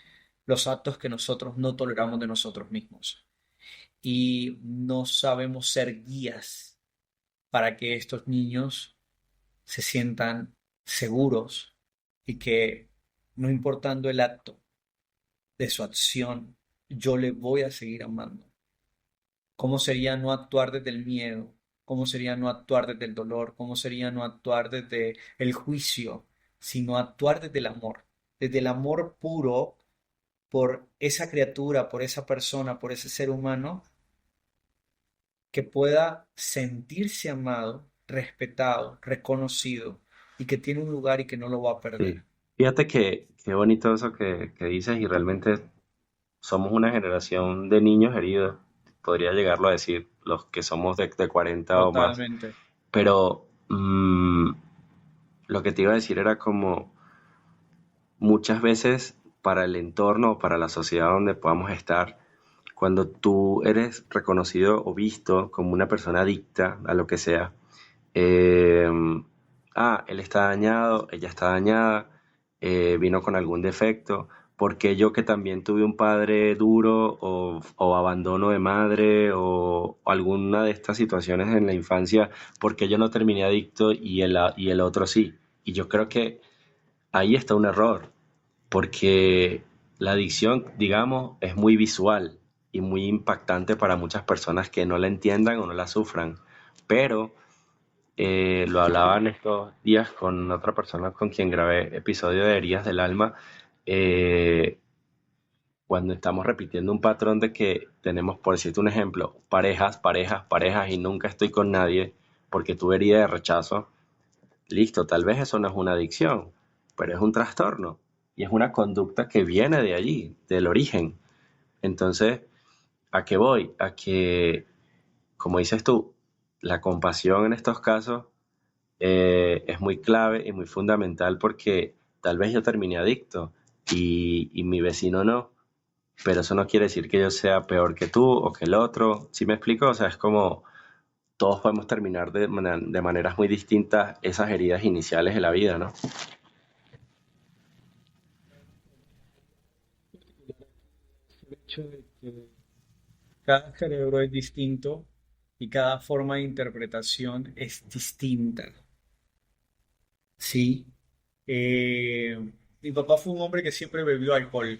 los actos que nosotros no toleramos de nosotros mismos y no sabemos ser guías para que estos niños se sientan seguros y que no importando el acto de su acción, yo le voy a seguir amando. ¿Cómo sería no actuar desde el miedo? ¿Cómo sería no actuar desde el dolor? ¿Cómo sería no actuar desde el juicio? Sino actuar desde el amor puro por esa criatura, por esa persona, por ese ser humano que pueda sentirse amado, respetado, reconocido y que tiene un lugar y que no lo va a Sí. perder. Fíjate que qué bonito eso que dices y realmente somos una generación de niños heridos, podría llegarlo a decir, los que somos de 40 o más. Totalmente. Pero lo que te iba a decir era como muchas veces para el entorno o para la sociedad donde podamos estar, cuando tú eres reconocido o visto como una persona adicta a lo que sea, eh, él está dañado, ella está dañada, vino con algún defecto, porque yo que también tuve un padre duro o abandono de madre o alguna de estas situaciones en la infancia, porque yo no terminé adicto y el otro sí. Y yo creo que ahí está un error, porque la adicción, digamos, es muy visual y muy impactante para muchas personas que no la entiendan o no la sufran. Pero lo hablaba en estos días con otra persona con quien grabé episodio de Heridas del Alma, eh, cuando estamos repitiendo un patrón de que tenemos, por decirte un ejemplo, parejas, parejas, parejas y nunca estoy con nadie porque tuve herida de rechazo. Listo, tal vez eso no es una adicción, pero es un trastorno y es una conducta que viene de allí, del origen. Entonces, ¿a qué voy? A que, como dices tú, la compasión en estos casos es muy clave y muy fundamental porque tal vez yo terminé adicto y mi vecino no, pero eso no quiere decir que yo sea peor que tú o que el otro. ¿Sí me explico? O sea, es como todos podemos terminar de maneras muy distintas esas heridas iniciales de la vida, ¿no? El hecho de que cada cerebro es distinto y cada forma de interpretación es distinta. Sí. Mi papá fue un hombre que siempre bebió alcohol,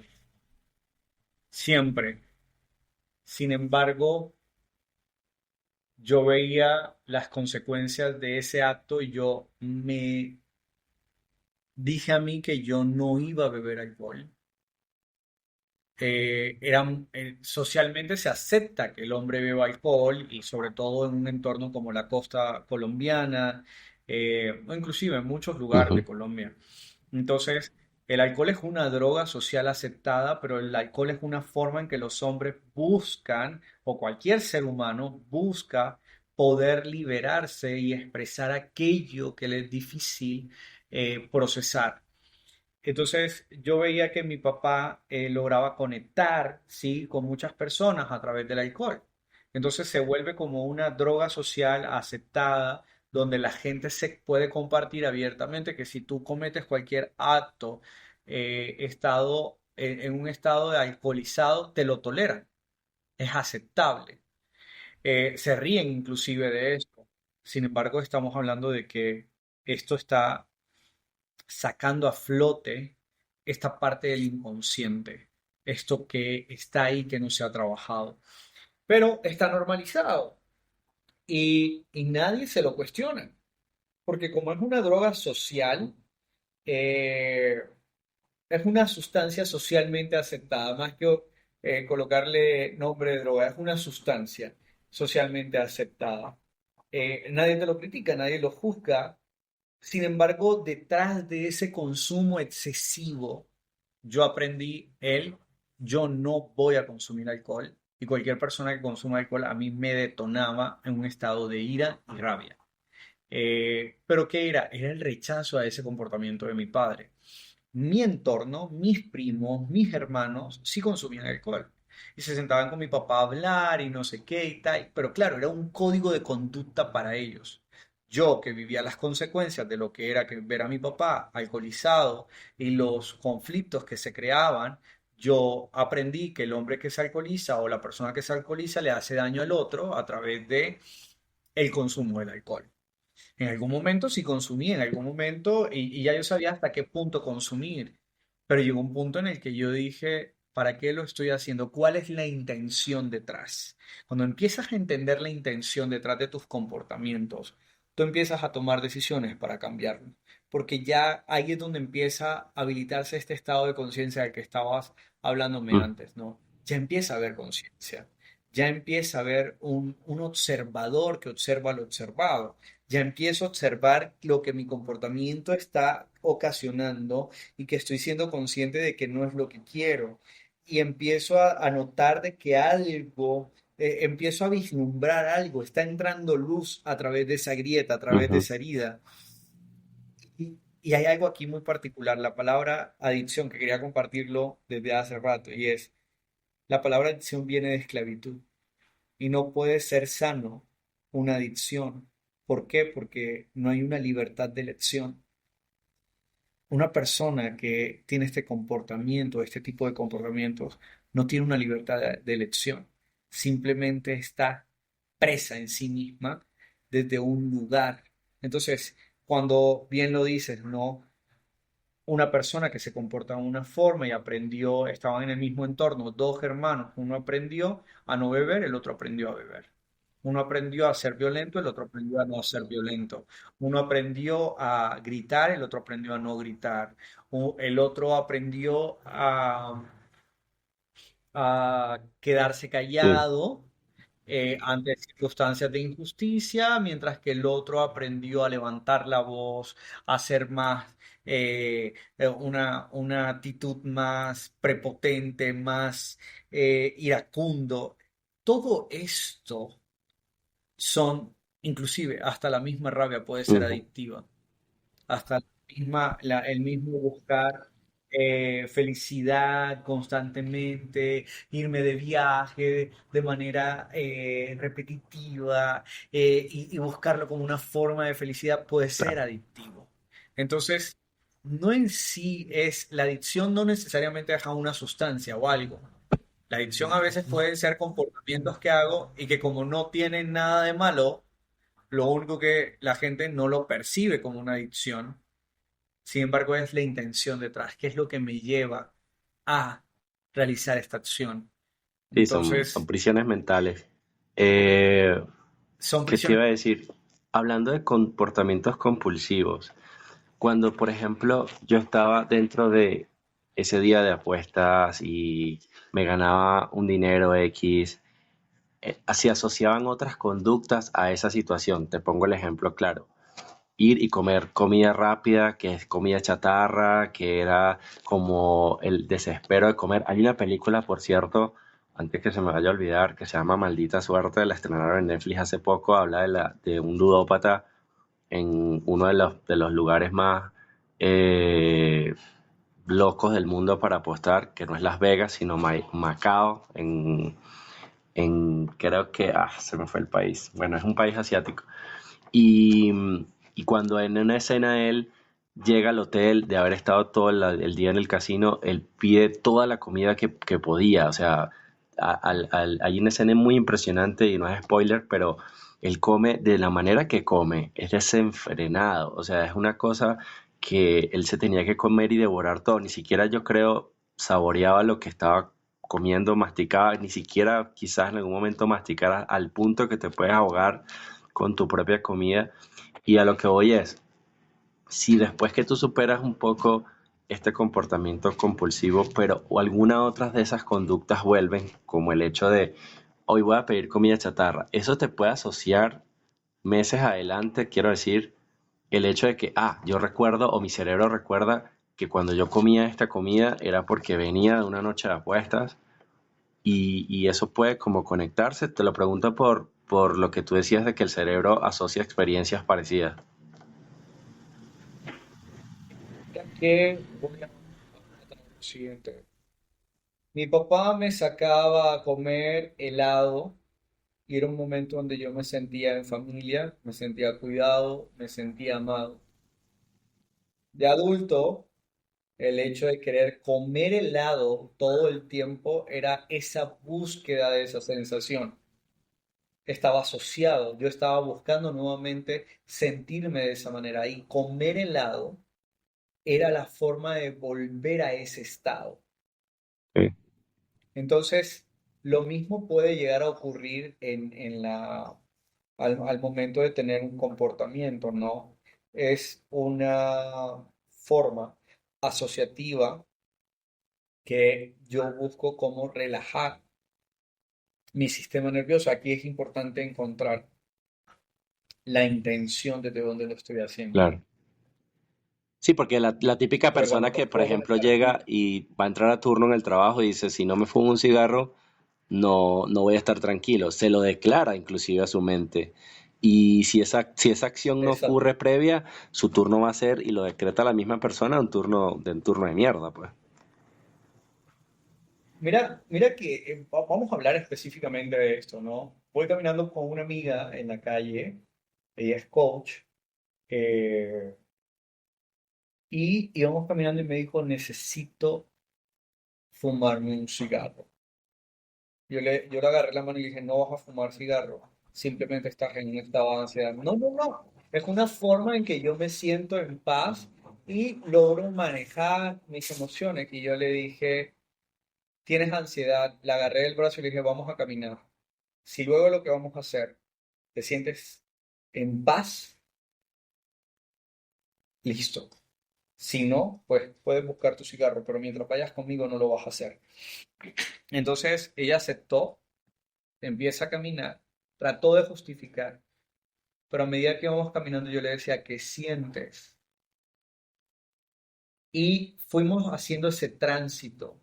siempre. Sin embargo, yo veía las consecuencias de ese acto y yo me dije a mí que yo no iba a beber alcohol. Socialmente se acepta que el hombre beba alcohol y sobre todo en un entorno como la costa colombiana o inclusive en muchos lugares de Ujú. Colombia. Entonces, el alcohol es una droga social aceptada, pero el alcohol es una forma en que los hombres buscan, o cualquier ser humano busca poder liberarse y expresar aquello que le es difícil procesar. Entonces yo veía que mi papá lograba conectar, ¿sí? Con muchas personas a través del alcohol. Entonces se vuelve como una droga social aceptada, donde la gente se puede compartir abiertamente que si tú cometes cualquier acto en un estado de alcoholizado, te lo toleran, es aceptable. Se ríen inclusive de esto. Sin embargo, estamos hablando de que esto está sacando a flote esta parte del inconsciente, esto que está ahí que no se ha trabajado, pero está normalizado y nadie se lo cuestiona, porque como es una droga social, eh, es una sustancia socialmente aceptada, más que colocarle nombre de droga, es una sustancia socialmente aceptada. Nadie te lo critica, nadie lo juzga. Sin embargo, detrás de ese consumo excesivo, yo aprendí yo no voy a consumir alcohol y cualquier persona que consuma alcohol a mí me detonaba en un estado de ira y rabia. ¿Pero qué era? Era el rechazo a ese comportamiento de mi padre. mi entorno, mis primos, mis hermanos, sí consumían alcohol. Y se sentaban con mi papá a hablar y no sé qué y tal. Pero claro, era un código de conducta para ellos. Yo que vivía las consecuencias de lo que era que ver a mi papá alcoholizado y los conflictos que se creaban, yo aprendí que el hombre que se alcoholiza o la persona que se alcoholiza le hace daño al otro a través de el consumo del alcohol. En algún momento sí consumí, en algún momento, y ya yo sabía hasta qué punto consumir, pero llegó un punto en el que yo dije, ¿para qué lo estoy haciendo? ¿Cuál es la intención detrás? Cuando empiezas a entender la intención detrás de tus comportamientos, tú empiezas a tomar decisiones para cambiarlo, porque ya ahí es donde empieza a habilitarse este estado de conciencia del que estabas hablándome Mm, antes, ¿no? Ya empieza a haber conciencia, ya empieza a haber un observador que observa lo observado, ya empiezo a observar lo que mi comportamiento está ocasionando y que estoy siendo consciente de que no es lo que quiero. Y empiezo a notar de que algo, empiezo a vislumbrar algo, está entrando luz a través de esa grieta, a través de ujú. esa herida. Y hay algo aquí muy particular, la palabra adicción, que quería compartirlo desde hace rato, y es, la palabra adicción viene de esclavitud y no puede ser sano una adicción. ¿Por qué? Porque no hay una libertad de elección. Una persona que tiene este comportamiento, este tipo de comportamientos, no tiene una libertad de elección. Simplemente está presa en sí misma desde un lugar. Entonces, cuando bien lo dices, ¿no? Una persona que se comporta de una forma y aprendió, estaban en el mismo entorno, dos hermanos, uno aprendió a no beber, el otro aprendió a beber. Uno aprendió a ser violento, el otro aprendió a no ser violento. Uno aprendió a gritar, el otro aprendió a no gritar. El otro aprendió a quedarse Sí, callado ante circunstancias de injusticia, mientras que el otro aprendió a levantar la voz, a ser más, una actitud más prepotente, más iracundo. Todo esto son, inclusive hasta la misma rabia puede ser ujú, adictiva, hasta el mismo buscar felicidad constantemente, irme de viaje de manera repetitiva y buscarlo como una forma de felicidad puede ser claro. adictivo. Entonces, no en sí es, la adicción no necesariamente deja una sustancia o algo. La adicción a veces pueden ser comportamientos que hago y que como no tienen nada de malo, lo único que la gente no lo percibe como una adicción, sin embargo, es la intención detrás, qué es lo que me lleva a realizar esta acción. Sí, son Entonces, prisiones mentales. Eh, son ¿Qué te prisiones. iba a decir? Hablando de comportamientos compulsivos, cuando, por ejemplo, yo estaba dentro de ese día de apuestas y me ganaba un dinero X, se asociaban otras conductas a esa situación. Te pongo el ejemplo claro. Ir y comer comida rápida, que es comida chatarra, que era como el desespero de comer. Hay una película, por cierto, antes que se me vaya a olvidar, que se llama Maldita Suerte, la estrenaron en Netflix hace poco, habla de un ludópata en uno de los lugares más eh, locos del mundo para apostar, que no es Las Vegas, sino Macao, creo que, se me fue el país, bueno, es un país asiático. Y, y cuando en una escena él llega al hotel de haber estado todo el día en el casino, él pide toda la comida que podía. O sea, hay una escena muy impresionante y no es spoiler, pero él come de la manera que come, es desenfrenado. O sea, es una cosa que él se tenía que comer y devorar todo. Ni siquiera yo creo saboreaba lo que estaba comiendo, masticaba, ni siquiera quizás en algún momento masticara al punto que te puedes ahogar con tu propia comida. Y a lo que voy es, si después que tú superas un poco este comportamiento compulsivo, pero o alguna otra de esas conductas vuelven, como el hecho de hoy voy a pedir comida chatarra, eso te puede asociar meses adelante, quiero decir, el hecho de que, yo recuerdo o mi cerebro recuerda que cuando yo comía esta comida era porque venía de una noche de apuestas y eso puede como conectarse. Te lo pregunto por lo que tú decías de que el cerebro asocia experiencias parecidas. ¿Qué? siguiente. Mi papá me sacaba a comer helado y era un momento donde yo me sentía en familia, me sentía cuidado, me sentía amado. De adulto, el hecho de querer comer helado todo el tiempo era esa búsqueda de esa sensación. Estaba asociado, yo estaba buscando nuevamente sentirme de esa manera y comer helado era la forma de volver a ese estado. Sí, Entonces, lo mismo puede llegar a ocurrir al momento de tener un comportamiento, ¿no? Es una forma asociativa que yo busco cómo relajar mi sistema nervioso. Aquí es importante encontrar la intención desde dónde lo estoy haciendo. claro. Sí, porque la típica Porque persona cuando que, me por puedo ejemplo, conectar con llega y va a entrar a turno en el trabajo y dice, si no me fumo un cigarro, no voy a estar tranquilo. Se lo declara inclusive a su mente. Y si esa acción no esa. ocurre previa, su turno va a ser, y lo decreta la misma persona, un turno de mierda, pues. Mira que vamos a hablar específicamente de esto, ¿no? Voy caminando con una amiga en la calle, ella es coach, eh, y íbamos caminando y me dijo, necesito fumarme un cigarro. Yo le agarré la mano y le dije, no vas a fumar cigarro, simplemente estás en un estado de ansiedad. No, no, no, es una forma en que yo me siento en paz y logro manejar mis emociones. Y yo le dije, tienes ansiedad, le agarré el brazo y le dije, vamos a caminar. Si luego lo que vamos a hacer te sientes en paz, listo. Si no, pues puedes buscar tu cigarro, pero mientras vayas conmigo no lo vas a hacer. Entonces ella aceptó, empieza a caminar, trató de justificar, pero a medida que íbamos caminando yo le decía, ¿qué sientes? Y fuimos haciendo ese tránsito.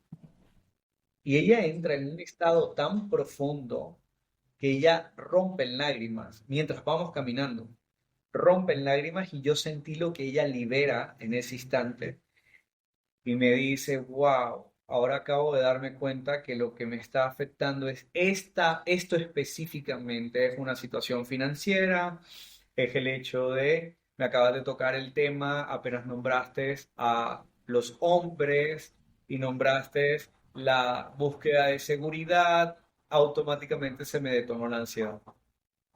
Y ella entra en un estado tan profundo que ella rompe en lágrimas mientras vamos caminando. Rompe en lágrimas y yo sentí lo que ella libera en ese instante y me dice, wow, ahora acabo de darme cuenta que lo que me está afectando es esto específicamente, es una situación financiera, es el hecho de, me acabas de tocar el tema, apenas nombraste a los hombres y nombraste la búsqueda de seguridad, automáticamente se me detonó la ansiedad.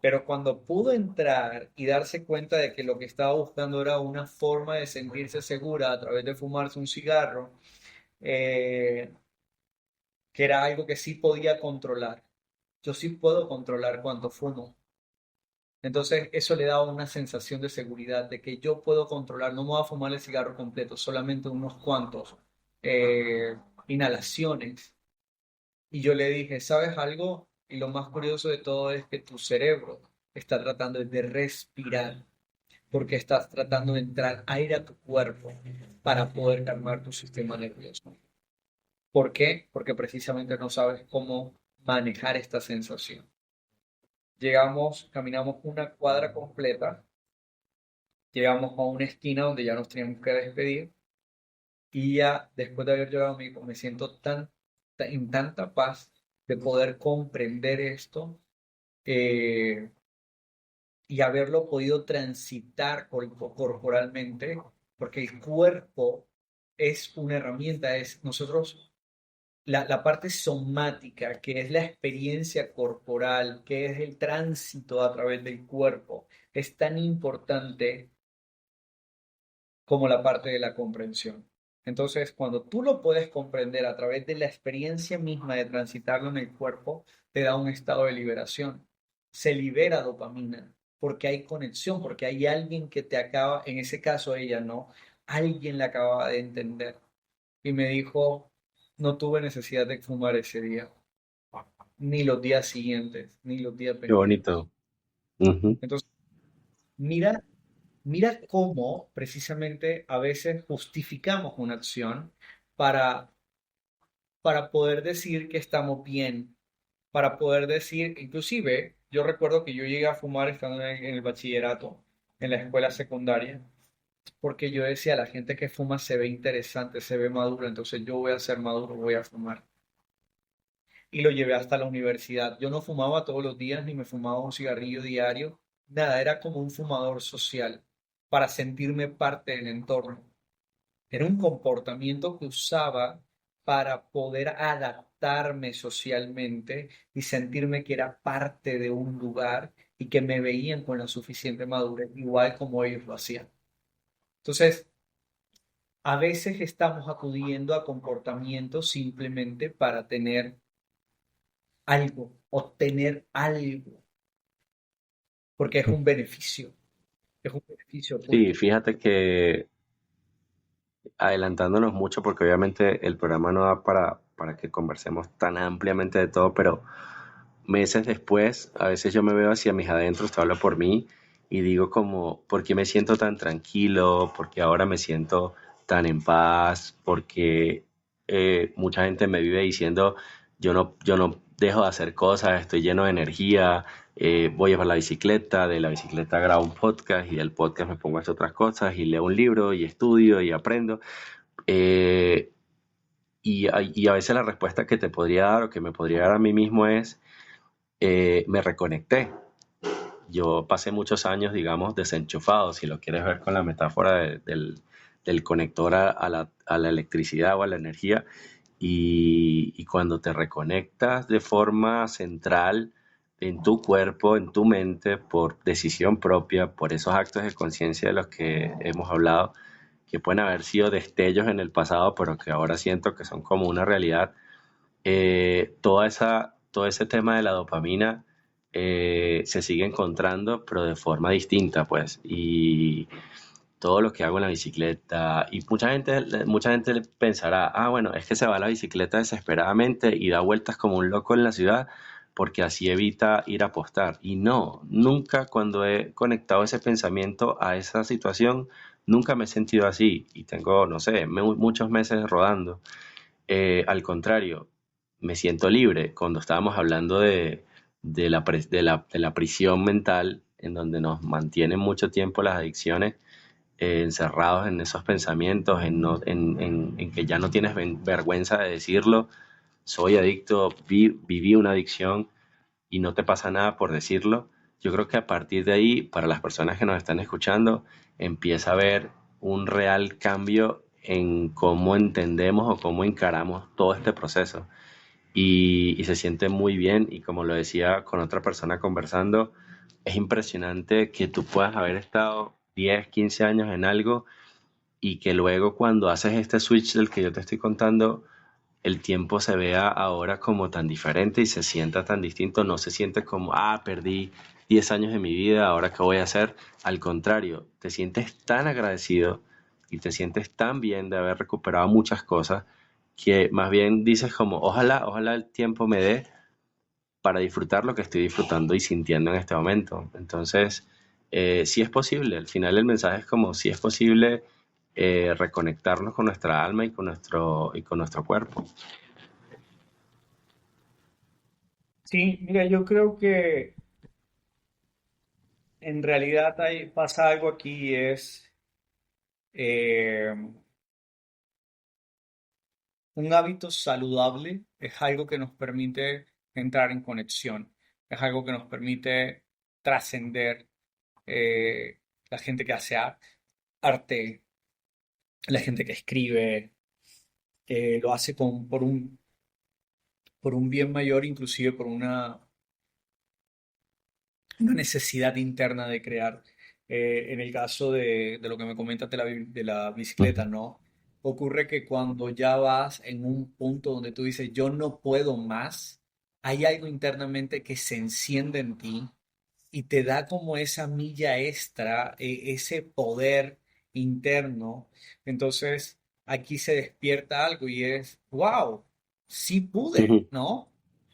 Pero cuando pudo entrar y darse cuenta de que lo que estaba buscando era una forma de sentirse segura a través de fumarse un cigarro, eh, que era algo que sí podía controlar. Yo sí puedo controlar cuánto fumo. Entonces eso le daba una sensación de seguridad, de que yo puedo controlar, no me voy a fumar el cigarro completo, solamente unos cuantos eh, inhalaciones. Y yo le dije, ¿sabes algo? Y lo más curioso de todo es que tu cerebro está tratando de respirar, porque estás tratando de entrar aire a tu cuerpo para poder calmar tu sistema nervioso. ¿Por qué? Porque precisamente no sabes cómo manejar esta sensación. Llegamos, caminamos una cuadra completa, llegamos a una esquina donde ya nos teníamos que despedir y ya después de haber llorado me dijo, me siento en tanta paz de poder comprender esto eh, y haberlo podido transitar corporalmente, porque el cuerpo es una herramienta, es nosotros la parte somática, que es la experiencia corporal, que es el tránsito a través del cuerpo, es tan importante como la parte de la comprensión. Entonces, cuando tú lo puedes comprender a través de la experiencia misma de transitarlo en el cuerpo, te da un estado de liberación. Se libera dopamina porque hay conexión, porque hay alguien que te acaba, en ese caso ella no, alguien la acababa de entender y me dijo, no tuve necesidad de fumar ese día, ni los días siguientes, ni los días Qué venideros. bonito. Ujú. Entonces, mira, mira cómo precisamente a veces justificamos una acción para, para poder decir que estamos bien, para poder decir, inclusive, yo recuerdo que yo llegué a fumar estando en el bachillerato, en la escuela secundaria, porque yo decía, la gente que fuma se ve interesante, se ve madura, entonces yo voy a ser maduro, voy a fumar. Y lo llevé hasta la universidad. Yo no fumaba todos los días ni me fumaba un cigarrillo diario, nada, era como un fumador social para sentirme parte del entorno. Era un comportamiento que usaba para poder adaptarme socialmente y sentirme que era parte de un lugar y que me veían con la suficiente madurez, igual como ellos lo hacían. Entonces, a veces estamos acudiendo a comportamientos simplemente para tener algo, obtener algo, porque es un beneficio Sí, oculto. fíjate que adelantándonos mucho, porque obviamente el programa no da para que conversemos tan ampliamente de todo, pero meses después, a veces yo me veo hacia mis adentros, te hablo por mí, y digo como, ¿por qué me siento tan tranquilo? ¿Por qué ahora me siento tan en paz? Porque mucha gente me vive diciendo, yo no dejo de hacer cosas, estoy lleno de energía, voy a llevar la bicicleta, de la bicicleta grabo un podcast y del podcast me pongo a hacer otras cosas y leo un libro y estudio y aprendo. Eh, y a veces la respuesta que te podría dar o que me podría dar a mí mismo es, me reconecté. Yo pasé muchos años, digamos, desenchufado, si lo quieres ver con la metáfora del conector a la electricidad o a la energía, y cuando te reconectas de forma central en tu cuerpo, en tu mente, por decisión propia, por esos actos de conciencia de los que hemos hablado, que pueden haber sido destellos en el pasado, pero que ahora siento que son como una realidad, todo ese tema de la dopamina se sigue encontrando, pero de forma distinta, pues. Y todo lo que hago en la bicicleta, y mucha gente pensará, ah, bueno, es que se va a la bicicleta desesperadamente y da vueltas como un loco en la ciudad porque así evita ir a apostar. Y no, nunca cuando he conectado ese pensamiento a esa situación, nunca me he sentido así. Y tengo, no sé, muchos meses rodando. Al contrario, me siento libre. Cuando estábamos hablando de la prisión mental, en donde nos mantienen mucho tiempo las adicciones, encerrados en esos pensamientos, en que ya no tienes vergüenza de decirlo, soy adicto, viví una adicción y no te pasa nada por decirlo. Yo creo que a partir de ahí, para las personas que nos están escuchando, empieza a haber un real cambio en cómo entendemos o cómo encaramos todo este proceso. Y se siente muy bien, y como lo decía con otra persona conversando, es impresionante que tú puedas haber estado 10 15 años en algo y que luego cuando haces este switch del que yo te estoy contando, el tiempo se vea ahora como tan diferente y se sienta tan distinto, no se siente como, ah, perdí 10 años de mi vida, ahora qué voy a hacer. Al contrario, te sientes tan agradecido y te sientes tan bien de haber recuperado muchas cosas que más bien dices como, ojalá el tiempo me dé para disfrutar lo que estoy disfrutando y sintiendo en este momento. Entonces, sí es posible, al final el mensaje es como, si es posible reconectarnos con nuestra alma y con nuestro cuerpo. Sí, mira, yo creo que en realidad pasa algo aquí, es eh, un hábito saludable, es algo que nos permite entrar en conexión, es algo que nos permite trascender. eh, la gente que hace arte, la gente que escribe, lo hace por un bien mayor, inclusive por una necesidad interna de crear. En el caso de lo que me comentas de la bicicleta, Ujú. ¿no? Ocurre que cuando ya vas en un punto donde tú dices, yo no puedo más, hay algo internamente que se enciende en ti y te da como esa milla extra, ese poder interno. Entonces, aquí se despierta algo y es, wow, sí pude, Ujú. ¿no?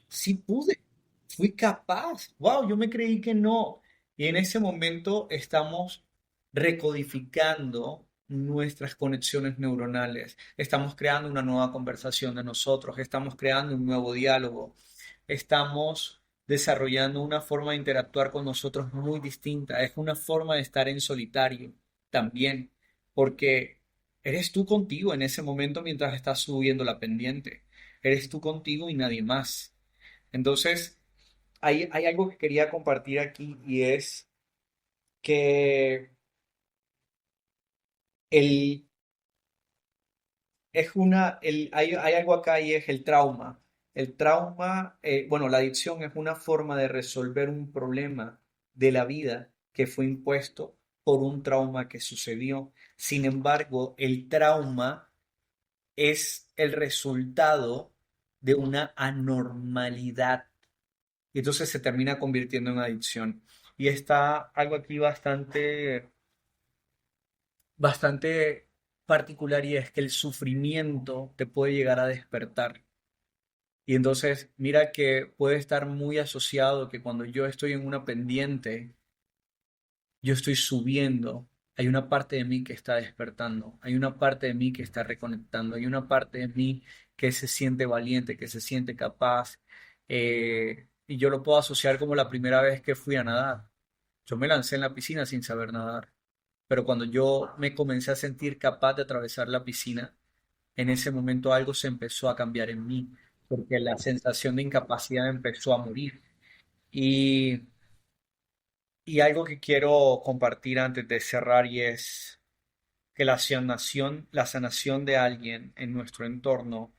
Sí pude, fui capaz, wow, yo me creí que no. Y en ese momento estamos recodificando nuestras conexiones neuronales, estamos creando una nueva conversación de nosotros, estamos creando un nuevo diálogo, estamos desarrollando una forma de interactuar con nosotros muy distinta. Es una forma de estar en solitario también. porque eres tú contigo en ese momento mientras estás subiendo la pendiente. Eres tú contigo y nadie más. Entonces, hay algo que quería compartir aquí y es que el, hay algo acá y es el trauma. El trauma, bueno, la adicción es una forma de resolver un problema de la vida que fue impuesto por un trauma que sucedió. Sin embargo, el trauma es el resultado de una anormalidad y entonces se termina convirtiendo en adicción. Y está algo aquí bastante particular y es que el sufrimiento te puede llegar a despertar. Y entonces mira que puede estar muy asociado que cuando yo estoy en una pendiente, yo estoy subiendo, hay una parte de mí que está despertando, hay una parte de mí que está reconectando, hay una parte de mí que se siente valiente, que se siente capaz. Y yo lo puedo asociar como la primera vez que fui a nadar. Yo me lancé en la piscina sin saber nadar, pero cuando yo me comencé a sentir capaz de atravesar la piscina, en ese momento algo se empezó a cambiar en mí, porque la sensación de incapacidad empezó a morir. Y y algo que quiero compartir antes de cerrar y es que la sanación de alguien en nuestro entorno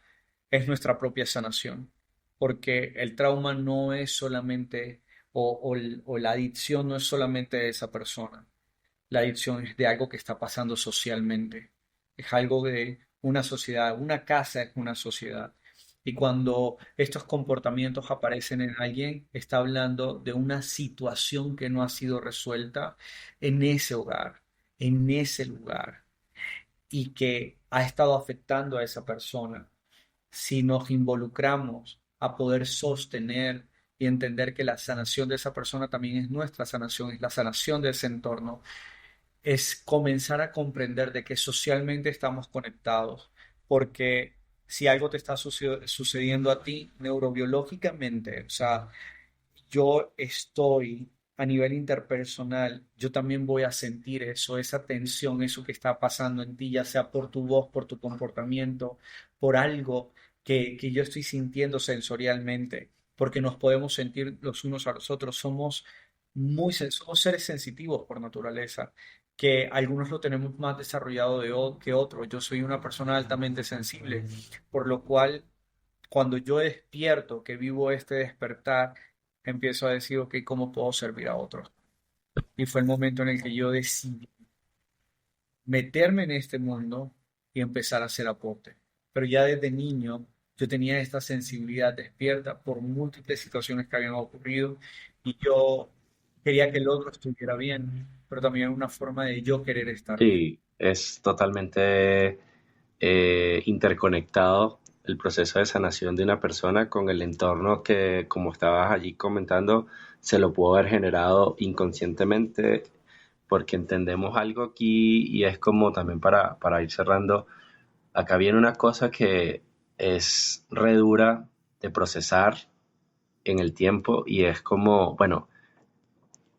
es nuestra propia sanación, porque el trauma no es solamente, o la adicción no es solamente de esa persona, la adicción es de algo que está pasando socialmente. Es algo de una sociedad. Una casa es una sociedad. Y cuando estos comportamientos aparecen en alguien, está hablando de una situación que no ha sido resuelta en ese hogar, en ese lugar, y que ha estado afectando a esa persona. Si nos involucramos a poder sostener y entender que la sanación de esa persona también es nuestra sanación, es la sanación de ese entorno, es comenzar a comprender de que socialmente estamos conectados, porque si algo te está sucediendo a ti neurobiológicamente, o sea, yo estoy a nivel interpersonal, yo también voy a sentir eso, esa tensión, eso que está pasando en ti, ya sea por tu voz, por tu comportamiento, por algo que yo estoy sintiendo sensorialmente, porque nos podemos sentir los unos a los otros, somos seres sensitivos por naturaleza, que algunos lo tenemos más desarrollado que otros. Yo soy una persona altamente sensible, por lo cual cuando yo despierto, que vivo este despertar, empiezo a decir, ok, ¿cómo puedo servir a otros? Y fue el momento en el que yo decidí meterme en este mundo y empezar a hacer aporte. Pero ya desde niño yo tenía esta sensibilidad despierta por múltiples situaciones que habían ocurrido y yo quería que el otro estuviera bien, pero también una forma de yo querer estar bien. Sí, es totalmente interconectado el proceso de sanación de una persona con el entorno que, como estabas allí comentando, se lo pudo haber generado inconscientemente, porque entendemos algo aquí y es como también para ir cerrando, acá viene una cosa que es re dura de procesar en el tiempo y es como, bueno,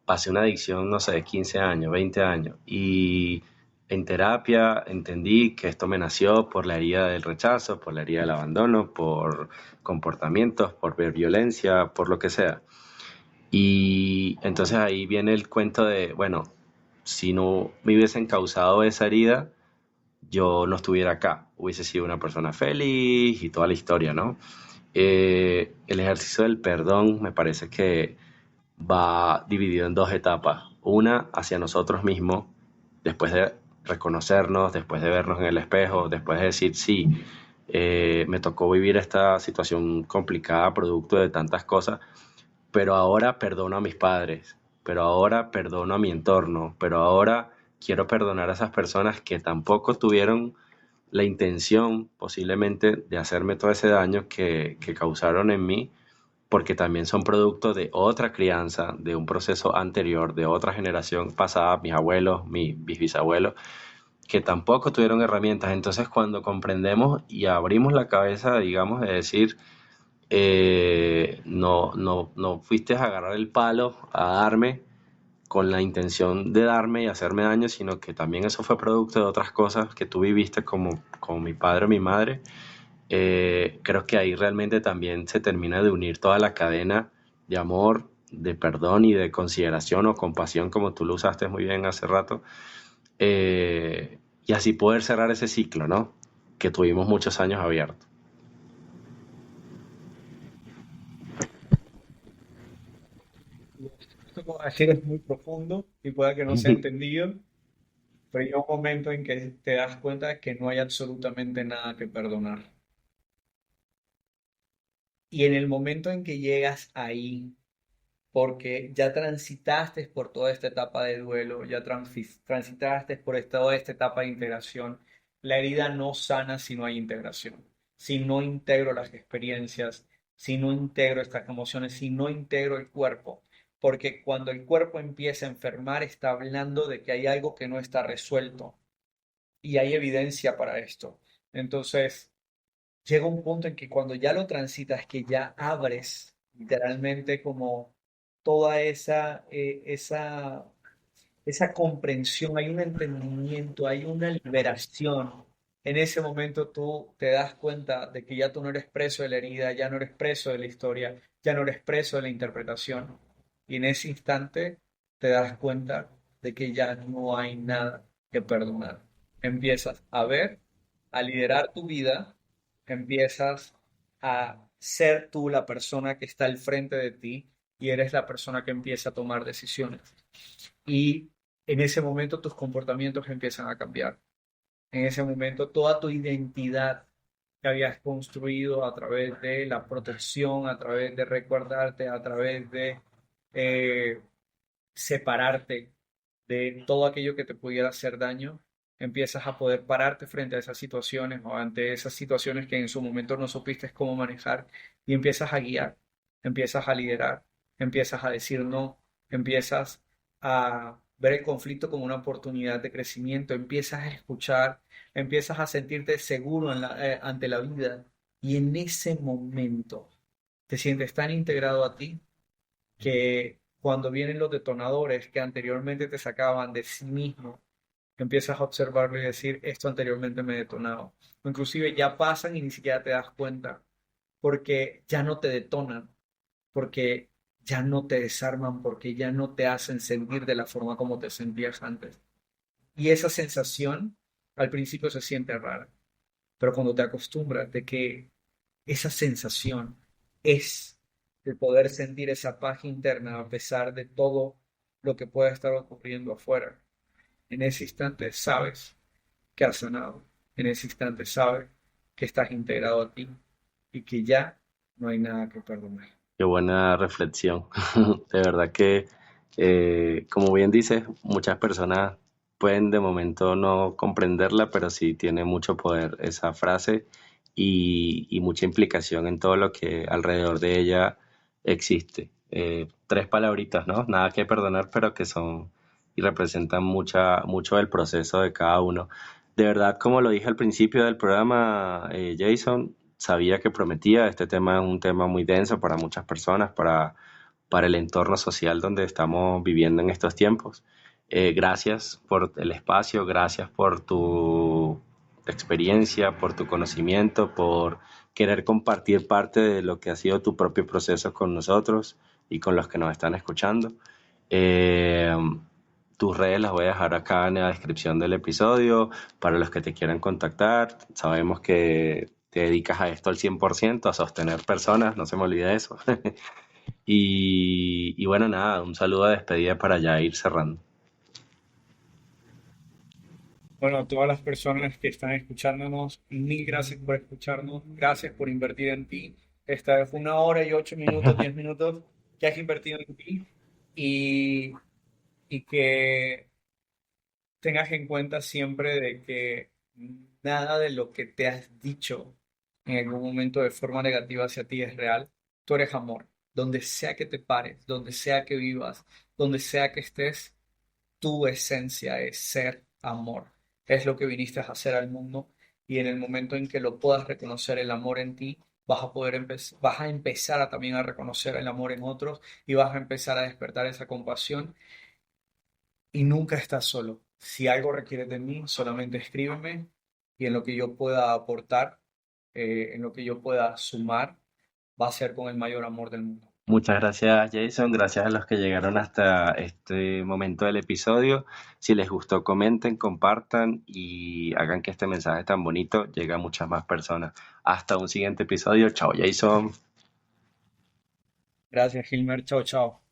pasé una adicción, no sé, de 15 años, 20 años, y en terapia entendí que esto me nació por la herida del rechazo, por la herida del abandono, por comportamientos, por ver violencia, por lo que sea. Y entonces ahí viene el cuento de, bueno, si no me hubiesen causado esa herida, yo no estuviera acá, hubiese sido una persona feliz y toda la historia, ¿no? El ejercicio del perdón me parece que va dividido en dos etapas. Una hacia nosotros mismos, después de reconocernos, después de vernos en el espejo, después de decir, sí, me tocó vivir esta situación complicada, producto de tantas cosas, pero ahora perdono a mis padres, pero ahora perdono a mi entorno, pero ahora quiero perdonar a esas personas que tampoco tuvieron la intención posiblemente de hacerme todo ese daño que causaron en mí, porque también son producto de otra crianza, de un proceso anterior, de otra generación pasada, mis abuelos, mis bisabuelos, que tampoco tuvieron herramientas. Entonces, cuando comprendemos y abrimos la cabeza, digamos, de decir, no fuiste a agarrar el palo, a darme con la intención de darme y hacerme daño, sino que también eso fue producto de otras cosas que tú viviste como mi padre o mi madre. Creo que ahí realmente también se termina de unir toda la cadena de amor, de perdón y de consideración o compasión, como tú lo usaste muy bien hace rato, y así poder cerrar ese ciclo, ¿no? Que tuvimos muchos años abiertos. Esto que vas a decir es muy profundo y pueda que no sea entendido, pero llega un momento en que te das cuenta de que no hay absolutamente nada que perdonar. Y en el momento en que llegas ahí, porque ya transitaste por toda esta etapa de duelo, ya transitaste por toda esta etapa de integración, la herida no sana si no hay integración, si no integro las experiencias, si no integro estas emociones, si no integro el cuerpo, porque cuando el cuerpo empieza a enfermar está hablando de que hay algo que no está resuelto y hay evidencia para esto. Entonces, llega un punto en que cuando ya lo transitas, que ya abres literalmente como toda esa comprensión, hay un entendimiento, hay una liberación. En ese momento tú te das cuenta de que ya tú no eres preso de la herida, ya no eres preso de la historia, ya no eres preso de la interpretación. Y en ese instante te das cuenta de que ya no hay nada que perdonar. Empiezas a ver, a liderar tu vida, empiezas a ser tú la persona que está al frente de ti y eres la persona que empieza a tomar decisiones. Y en ese momento tus comportamientos empiezan a cambiar. En ese momento toda tu identidad que habías construido a través de la protección, a través de recordarte, a través de eh, separarte de todo aquello que te pudiera hacer daño, empiezas a poder pararte frente a esas situaciones o ante esas situaciones que en su momento no supiste cómo manejar y empiezas a guiar, empiezas a liderar, empiezas a decir no, empiezas a ver el conflicto como una oportunidad de crecimiento, empiezas a escuchar, empiezas a sentirte seguro ante la vida y en ese momento te sientes tan integrado a ti que cuando vienen los detonadores que anteriormente te sacaban de sí mismo, empiezas a observarlo y decir, esto anteriormente me detonaba. O inclusive ya pasan y ni siquiera te das cuenta, porque ya no te detonan, porque ya no te desarman, porque ya no te hacen sentir de la forma como te sentías antes. Y esa sensación al principio se siente rara, pero cuando te acostumbras de que esa sensación es el poder sentir esa paz interna a pesar de todo lo que pueda estar ocurriendo afuera. En ese instante sabes que has sanado. En ese instante sabes que estás integrado a ti y que ya no hay nada que perdonar. Qué buena reflexión. De verdad que, como bien dices, muchas personas pueden de momento no comprenderla, pero sí tiene mucho poder esa frase y mucha implicación en todo lo que alrededor de ella existe. Tres palabritas, ¿no? Nada que perdonar, pero que son y representan mucho del proceso de cada uno. De verdad, como lo dije al principio del programa, Jason, sabía que prometía. Este tema es un tema muy denso para muchas personas, para el entorno social donde estamos viviendo en estos tiempos. Gracias por el espacio, gracias por tu experiencia, por tu conocimiento, por querer compartir parte de lo que ha sido tu propio proceso con nosotros y con los que nos están escuchando. Eh, Tus redes las voy a dejar acá en la descripción del episodio para los que te quieran contactar. Sabemos que te dedicas a esto al 100%, a sostener personas, no se me olvide eso. Y bueno, nada, un saludo de despedida para ya ir cerrando. Bueno, a todas las personas que están escuchándonos, mil gracias por escucharnos, gracias por invertir en ti. Esta es 1 hora y 8 minutos, 10 minutos que has invertido en ti y, y que tengas en cuenta siempre de que nada de lo que te has dicho en algún momento de forma negativa hacia ti es real. Tú eres amor. Donde sea que te pares, donde sea que vivas, donde sea que estés, tu esencia es ser amor. Es lo que viniste a hacer al mundo y en el momento en que lo puedas reconocer el amor en ti, vas a empezar a también a reconocer el amor en otros y vas a empezar a despertar esa compasión y nunca estás solo. Si algo requiere de mí, solamente escríbeme y en lo que yo pueda aportar, en lo que yo pueda sumar, va a ser con el mayor amor del mundo. Muchas gracias, Jason. Gracias a los que llegaron hasta este momento del episodio. Si les gustó, comenten, compartan y hagan que este mensaje tan bonito llegue a muchas más personas. Hasta un siguiente episodio. Chao, Jason. Gracias, Gilmer. Chao, chao.